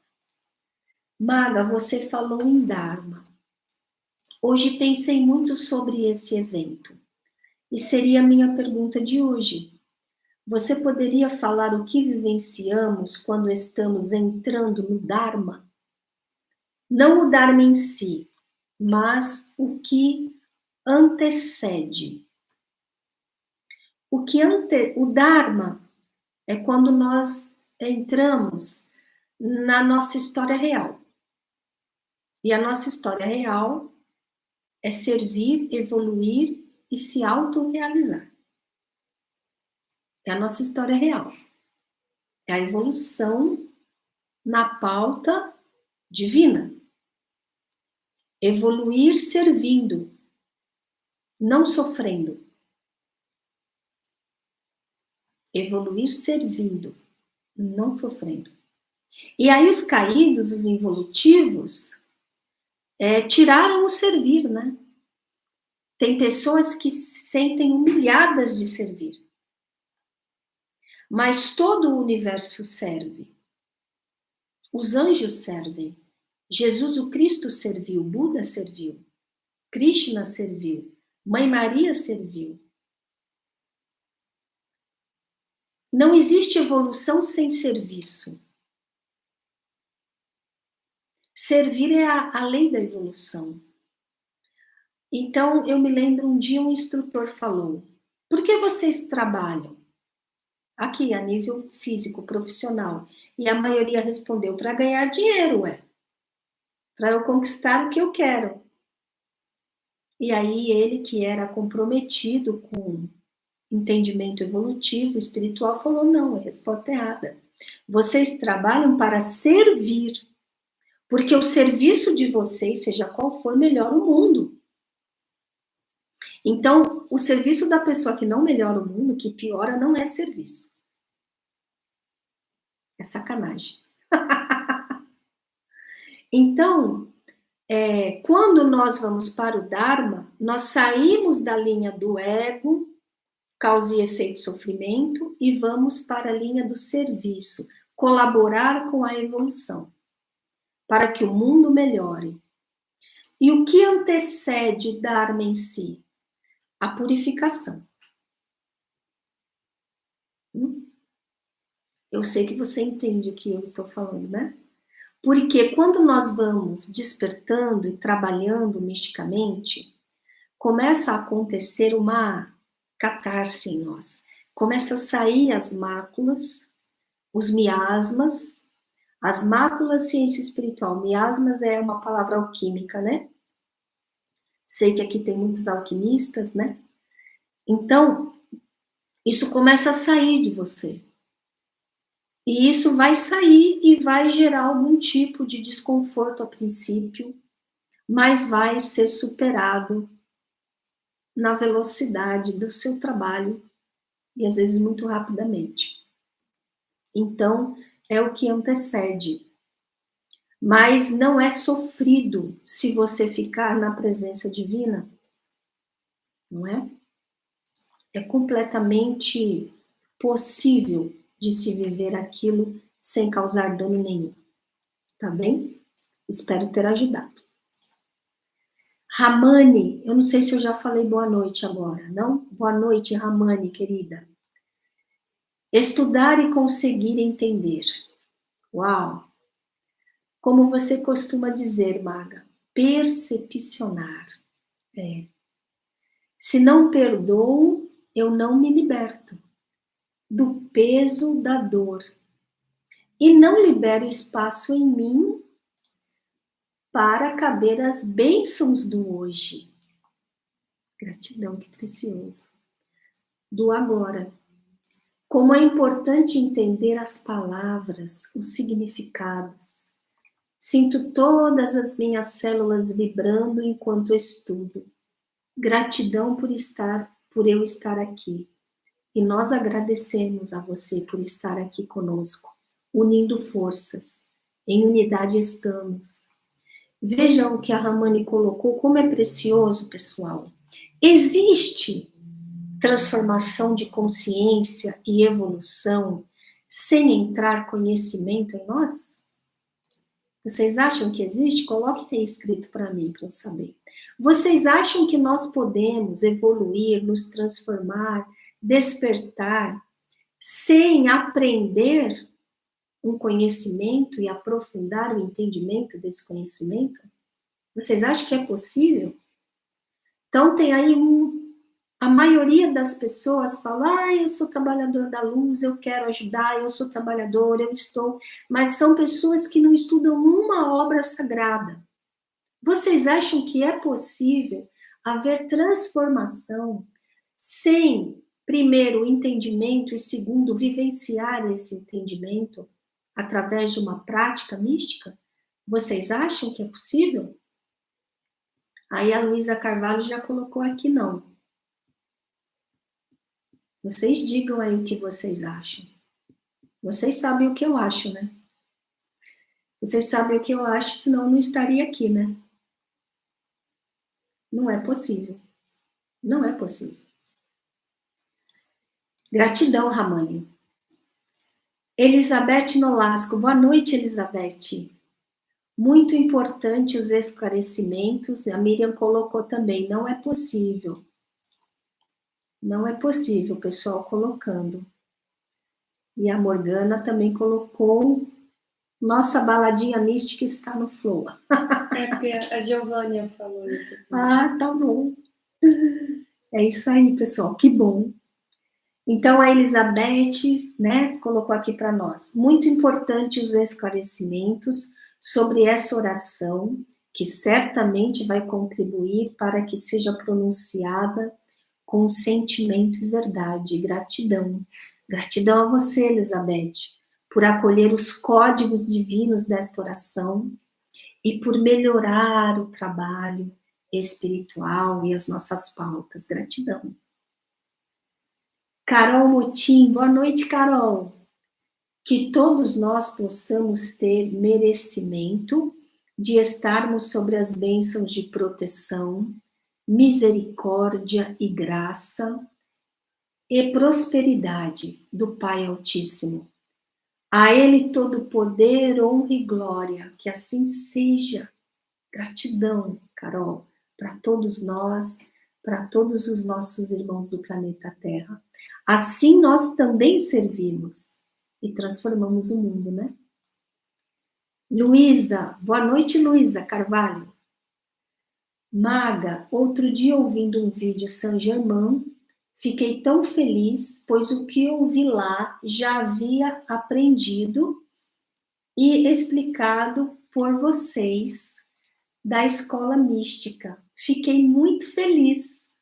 Maga, você falou em Dharma. Hoje pensei muito sobre esse evento. E seria a minha pergunta de hoje. Você poderia falar o que vivenciamos quando estamos entrando no Dharma? Não o Dharma em si, mas o que antecede. O Dharma é quando nós entramos na nossa história real. E a nossa história real é servir, evoluir e se autorrealizar. É a nossa história real. É a evolução na pauta divina. Evoluir servindo, não sofrendo. Evoluir servindo, não sofrendo. E aí os caídos, os involutivos, tiraram o servir, né? Tem pessoas que se sentem humilhadas de servir. Mas todo o universo serve. Os anjos servem. Jesus o Cristo serviu, Buda serviu, Krishna serviu, Mãe Maria serviu. Não existe evolução sem serviço. Servir é a lei da evolução. Então, eu me lembro um dia um instrutor falou: por que vocês trabalham? Aqui, a nível físico, profissional. E a maioria respondeu: para ganhar dinheiro, para eu conquistar o que eu quero. E aí ele, que era comprometido com entendimento evolutivo, espiritual, falou: não, a resposta é errada. Vocês trabalham para servir, porque o serviço de vocês, seja qual for, melhora o mundo. Então, o serviço da pessoa que não melhora o mundo, que piora, não é serviço. É sacanagem. Então, quando nós vamos para o Dharma, nós saímos da linha do ego, causa e efeito sofrimento, e vamos para a linha do serviço, colaborar com a evolução, para que o mundo melhore. E o que antecede o Dharma em si? A purificação. Eu sei que você entende o que eu estou falando, né? Porque quando nós vamos despertando e trabalhando misticamente, começa a acontecer uma catarse em nós. Começa a sair as máculas, os miasmas. As máculas, ciência espiritual. Miasmas é uma palavra alquímica, né? Sei que aqui tem muitos alquimistas, né? Então, isso começa a sair de você. E isso vai sair e vai gerar algum tipo de desconforto a princípio, mas vai ser superado na velocidade do seu trabalho e às vezes muito rapidamente. Então, é o que antecede. Mas não é sofrido se você ficar na presença divina, não é? É completamente possível de se viver aquilo sem causar dano nenhum. Tá bem? Espero ter ajudado. Ramani, eu não sei se eu já falei boa noite agora, não? Boa noite, Ramani, querida. Estudar e conseguir entender. Uau! Como você costuma dizer, Maga, percepcionar. Se não perdoo, eu não me liberto do peso da dor e não libero espaço em mim para caber as bênçãos do hoje. Gratidão, que precioso. Do agora. Como é importante entender as palavras, os significados. Sinto todas as minhas células vibrando enquanto estudo. Gratidão por eu estar aqui. E nós agradecemos a você por estar aqui conosco, unindo forças. Em unidade estamos. Vejam o que a Ramani colocou, como é precioso, pessoal. Existe transformação de consciência e evolução sem entrar conhecimento em nós? Vocês acham que existe? Coloque aí escrito para mim, para eu saber. Vocês acham que nós podemos evoluir, nos transformar, despertar, sem aprender um conhecimento e aprofundar o entendimento desse conhecimento? Vocês acham que é possível? Então, tem aí a maioria das pessoas fala, eu sou trabalhador da luz, eu quero ajudar, eu sou trabalhador, eu estou... Mas são pessoas que não estudam uma obra sagrada. Vocês acham que é possível haver transformação sem, primeiro, o entendimento e, segundo, vivenciar esse entendimento através de uma prática mística? Vocês acham que é possível? Aí a Luísa Carvalho já colocou aqui, não. Vocês digam aí o que vocês acham. Vocês sabem o que eu acho, né? Vocês sabem o que eu acho, senão eu não estaria aqui, né? Não é possível. Não é possível. Gratidão, Ramani. Elizabeth Nolasco. Boa noite, Elizabeth. Muito importante os esclarecimentos. A Miriam colocou também. Não é possível. Não é possível, o pessoal colocando. E a Morgana também colocou, nossa baladinha mística está no flow. É porque a Giovânia falou isso aqui. Ah, tá bom. É isso aí, pessoal, que bom. Então, a Elizabeth, né, colocou aqui para nós. Muito importante os esclarecimentos sobre essa oração, que certamente vai contribuir para que seja pronunciada com sentimento e verdade. Gratidão. Gratidão a você, Elizabeth, por acolher os códigos divinos desta oração e por melhorar o trabalho espiritual e as nossas pautas. Gratidão. Carol Motim, boa noite, Carol. Que todos nós possamos ter merecimento de estarmos sobre as bênçãos de proteção, misericórdia e graça e prosperidade do Pai Altíssimo. A Ele todo poder, honra e glória, que assim seja. Gratidão, Carol, para todos nós, para todos os nossos irmãos do planeta Terra. Assim nós também servimos e transformamos o mundo, né? Luísa, boa noite, Luísa Carvalho. Maga, outro dia ouvindo um vídeo Saint-Germain, fiquei tão feliz, pois o que ouvi lá já havia aprendido e explicado por vocês da escola mística. Fiquei muito feliz.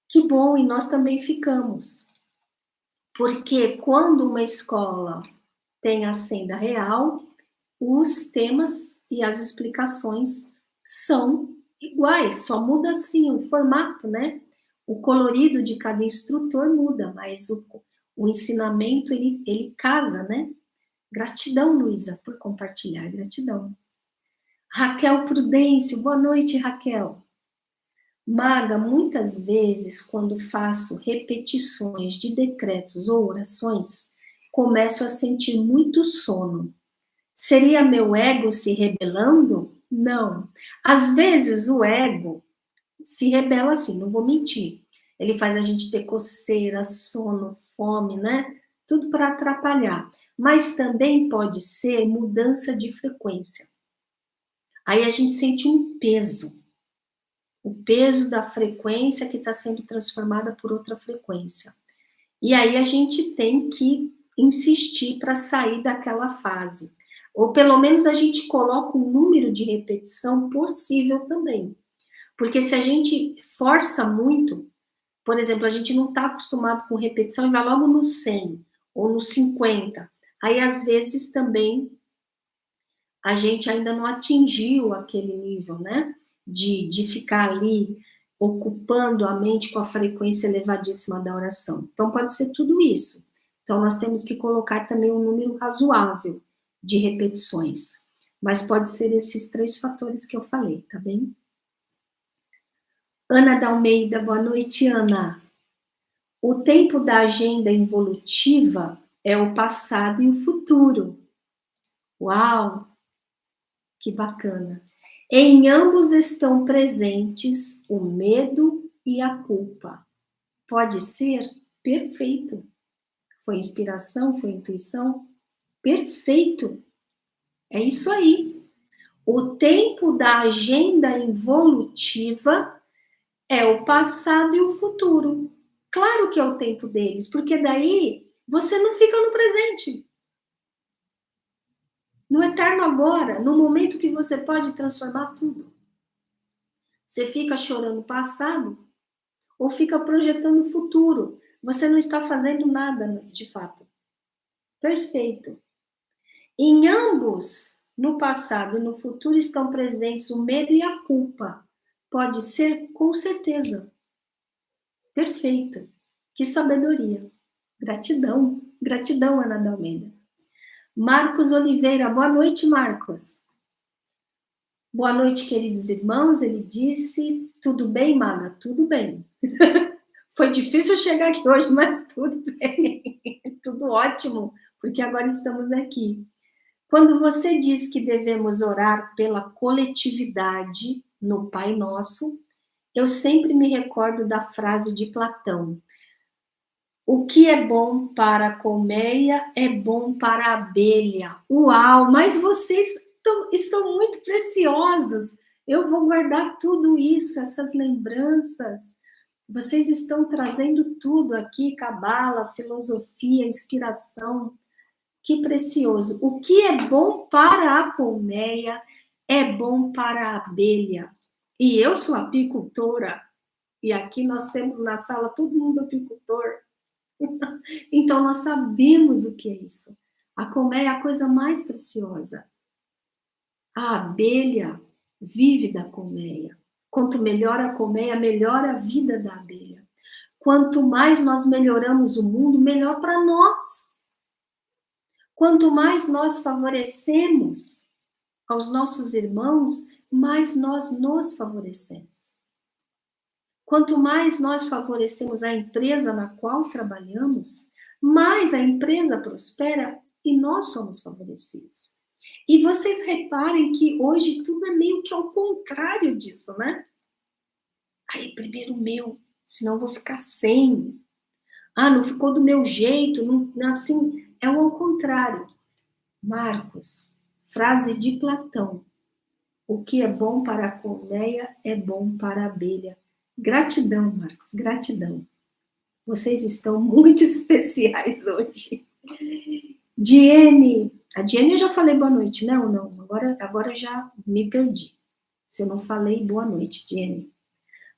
Que bom, e nós também ficamos. Porque quando uma escola tem a senda real, os temas e as explicações são iguais, só muda assim o formato, né? O colorido de cada instrutor muda, mas o ensinamento, ele casa, né? Gratidão, Luísa, por compartilhar, gratidão. Raquel Prudêncio, boa noite, Raquel. Maga, muitas vezes, quando faço repetições de decretos ou orações, começo a sentir muito sono. Seria meu ego se rebelando? Não. Às vezes o ego se rebela assim, não vou mentir. Ele faz a gente ter coceira, sono, fome, né? Tudo para atrapalhar. Mas também pode ser mudança de frequência. Aí a gente sente um peso. O peso da frequência que está sendo transformada por outra frequência. E aí a gente tem que insistir para sair daquela fase. Ou pelo menos a gente coloca um número de repetição possível também. Porque se a gente força muito, por exemplo, a gente não está acostumado com repetição e vai logo no 100 ou no 50. Aí, às vezes, também a gente ainda não atingiu aquele nível, né? De ficar ali ocupando a mente com a frequência elevadíssima da oração. Então, pode ser tudo isso. Então, nós temos que colocar também um número razoável de repetições. Mas pode ser esses 3 fatores que eu falei, tá bem? Ana da Almeida, boa noite, Ana. O tempo da agenda involutiva é o passado e o futuro. Uau! Que bacana. Em ambos estão presentes o medo e a culpa. Pode ser? Perfeito. Foi inspiração? Foi intuição? Perfeito. É isso aí. O tempo da agenda involutiva é o passado e o futuro. Claro que é o tempo deles, porque daí você não fica no presente. No eterno agora, no momento que você pode transformar tudo. Você fica chorando o passado ou fica projetando o futuro. Você não está fazendo nada, de fato. Perfeito. Em ambos, no passado e no futuro, estão presentes o medo e a culpa. Pode ser? Com certeza. Perfeito. Que sabedoria. Gratidão. Gratidão, Ana da Almeida. Marcos Oliveira. Boa noite, Marcos. Boa noite, queridos irmãos. Ele disse, tudo bem, Maga? Tudo bem. Foi difícil chegar aqui hoje, mas tudo bem. Tudo ótimo, porque agora estamos aqui. Quando você diz que devemos orar pela coletividade no Pai Nosso, eu sempre me recordo da frase de Platão. O que é bom para a colmeia é bom para a abelha. Uau, mas vocês estão muito preciosos. Eu vou guardar tudo isso, essas lembranças. Vocês estão trazendo tudo aqui, cabala, filosofia, inspiração. Que precioso. O que é bom para a colmeia é bom para a abelha. E eu sou apicultora. E aqui nós temos na sala todo mundo apicultor. Então nós sabemos o que é isso. A colmeia é a coisa mais preciosa. A abelha vive da colmeia. Quanto melhor a colmeia, melhor a vida da abelha. Quanto mais nós melhoramos o mundo, melhor para nós. Quanto mais nós favorecemos aos nossos irmãos, mais nós nos favorecemos. Quanto mais nós favorecemos a empresa na qual trabalhamos, mais a empresa prospera e nós somos favorecidos. E vocês reparem que hoje tudo é meio que ao contrário disso, né? Aí, primeiro o meu, senão eu vou ficar sem. Ah, não ficou do meu jeito, não, assim... É o ao contrário. Marcos, frase de Platão. O que é bom para a colmeia é bom para a abelha. Gratidão, Marcos, gratidão. Vocês estão muito especiais hoje. Diene, a Diene eu já falei boa noite, não, agora já me perdi. Se eu não falei boa noite, Diene.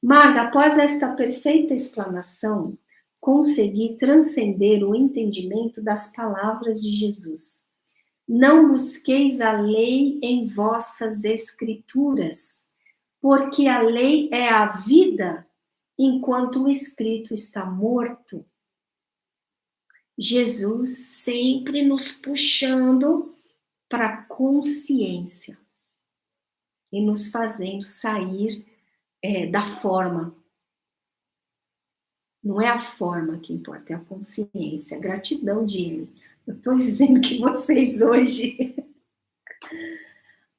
Maga, após esta perfeita explanação, consegui transcender o entendimento das palavras de Jesus. Não busqueis a lei em vossas escrituras, porque a lei é a vida, enquanto o escrito está morto. Jesus sempre nos puxando para a consciência e nos fazendo sair da forma. Não é a forma que importa, é a consciência. Gratidão, Dini. Eu estou dizendo que vocês hoje...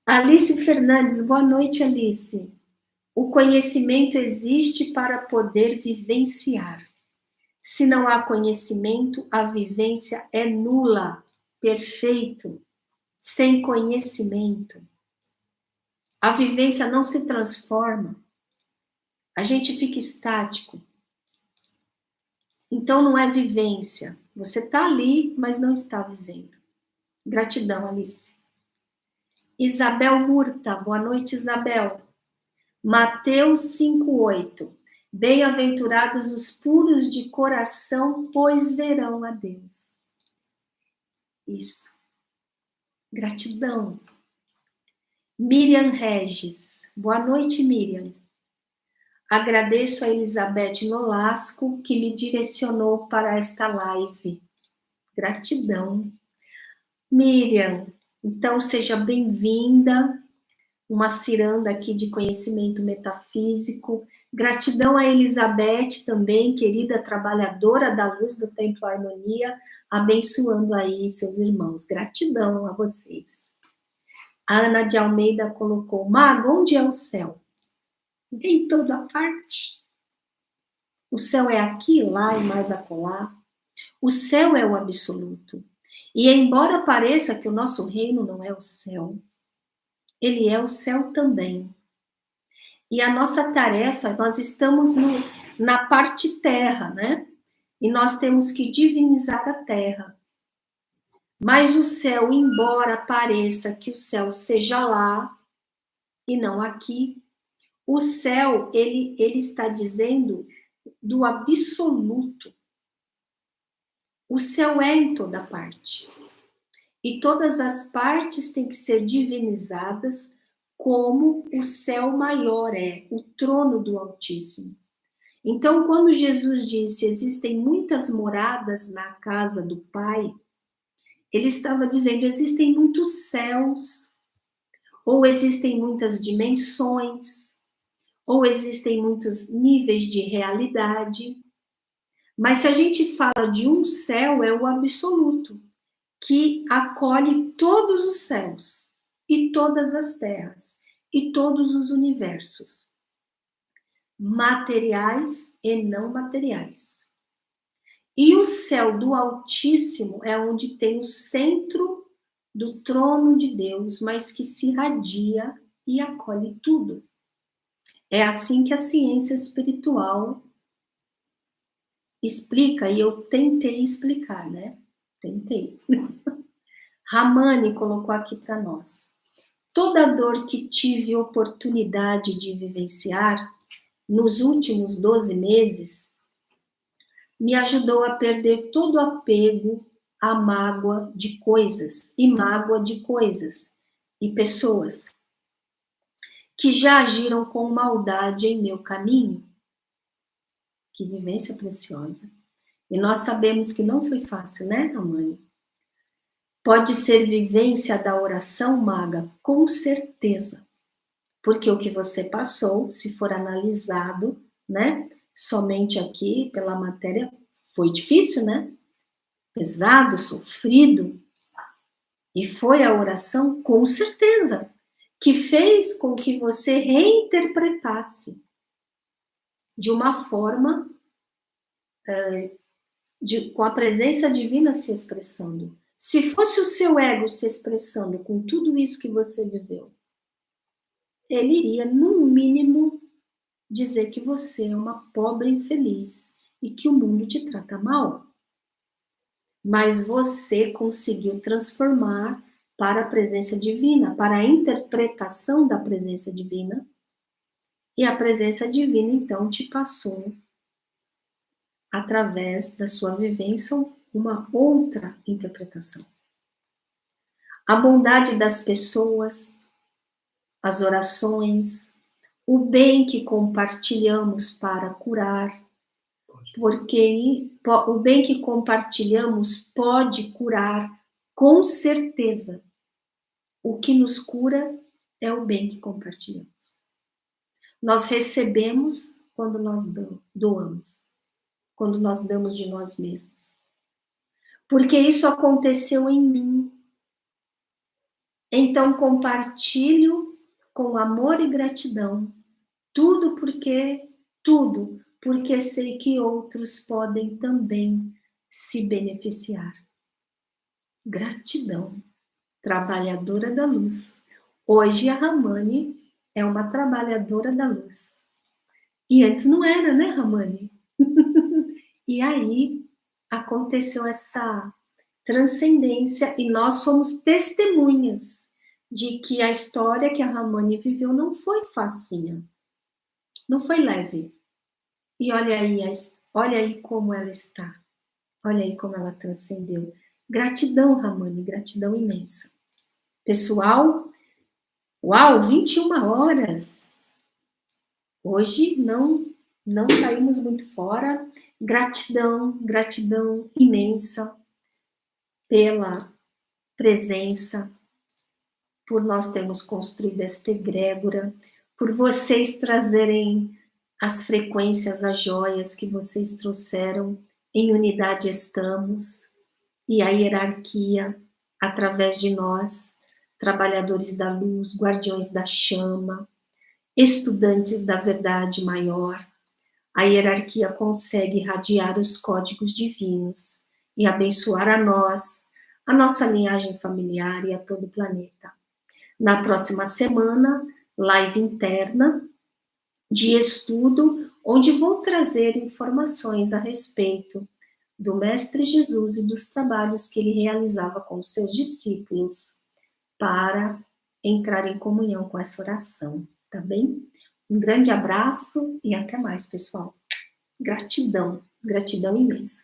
Alice Fernandes, boa noite, Alice. O conhecimento existe para poder vivenciar. Se não há conhecimento, a vivência é nula. Perfeito. Sem conhecimento, a vivência não se transforma. A gente fica estático. Então não é vivência. Você está ali, mas não está vivendo. Gratidão, Alice. Isabel Murta, boa noite, Isabel. Mateus 5:8. Bem-aventurados os puros de coração, pois verão a Deus. Isso. Gratidão. Miriam Regis. Boa noite, Miriam. Agradeço a Elizabeth Nolasco, que me direcionou para esta live. Gratidão. Miriam, então seja bem-vinda. Uma ciranda aqui de conhecimento metafísico. Gratidão a Elizabeth também, querida trabalhadora da luz do Templo Harmonia, abençoando aí seus irmãos. Gratidão a vocês. A Ana de Almeida colocou: Mago, onde é o céu? Em toda parte. O céu é aqui, lá e mais acolá. O céu é o absoluto. E embora pareça que o nosso reino não é o céu, ele é o céu também. E a nossa tarefa, nós estamos na parte terra, né? E nós temos que divinizar a terra. Mas o céu, embora pareça que o céu seja lá e não aqui, o céu, ele está dizendo do absoluto. O céu é em toda parte. E todas as partes têm que ser divinizadas como o céu maior é, o trono do Altíssimo. Então, quando Jesus disse, existem muitas moradas na casa do Pai, ele estava dizendo, existem muitos céus, ou existem muitas dimensões, ou existem muitos níveis de realidade. Mas se a gente fala de um céu, é o absoluto, que acolhe todos os céus, e todas as terras, e todos os universos, materiais e não materiais. E o céu do Altíssimo é onde tem o centro do trono de Deus, mas que se irradia e acolhe tudo. É assim que a ciência espiritual explica, e eu tentei explicar, né? Tentei. Ramani colocou aqui para nós. Toda dor que tive oportunidade de vivenciar nos últimos 12 meses me ajudou a perder todo apego à mágoa de coisas e mágoa de coisas e pessoas que já agiram com maldade em meu caminho. Que vivência preciosa. E nós sabemos que não foi fácil, né, Ramani? Pode ser vivência da oração, Maga? Com certeza. Porque o que você passou, se for analisado, né, somente aqui pela matéria, foi difícil, né? Pesado, sofrido. E foi a oração, com certeza, que fez com que você reinterpretasse de uma forma, com a presença divina se expressando. Se fosse o seu ego se expressando com tudo isso que você viveu, ele iria, no mínimo, dizer que você é uma pobre infeliz e que o mundo te trata mal. Mas você conseguiu transformar para a presença divina, para a interpretação da presença divina, e a presença divina, então, te passou, através da sua vivência, uma outra interpretação. A bondade das pessoas, as orações, o bem que compartilhamos para curar, porque o bem que compartilhamos pode curar, com certeza. O que nos cura é o bem que compartilhamos. Nós recebemos quando nós doamos, quando nós damos de nós mesmos. Porque isso aconteceu em mim. Então compartilho com amor e gratidão tudo porque sei que outros podem também se beneficiar. Gratidão, trabalhadora da luz. Hoje a Ramani é uma trabalhadora da luz. E antes não era, né, Ramani? E aí aconteceu essa transcendência e nós somos testemunhas de que a história que a Ramani viveu não foi facinha, não foi leve. E olha aí como ela está, olha aí como ela transcendeu. Gratidão, Ramani, gratidão imensa. Pessoal, uau, 21 horas. Hoje não saímos muito fora. Gratidão imensa pela presença, por nós termos construído esta egrégora, por vocês trazerem as frequências, as joias que vocês trouxeram, em unidade estamos, e a hierarquia, através de nós, trabalhadores da luz, guardiões da chama, estudantes da verdade maior. A hierarquia consegue irradiar os códigos divinos e abençoar a nós, a nossa linhagem familiar e a todo o planeta. Na próxima semana, live interna de estudo, onde vou trazer informações a respeito do Mestre Jesus e dos trabalhos que ele realizava com seus discípulos para entrar em comunhão com essa oração, tá bem? Um grande abraço e até mais, pessoal. Gratidão, gratidão imensa.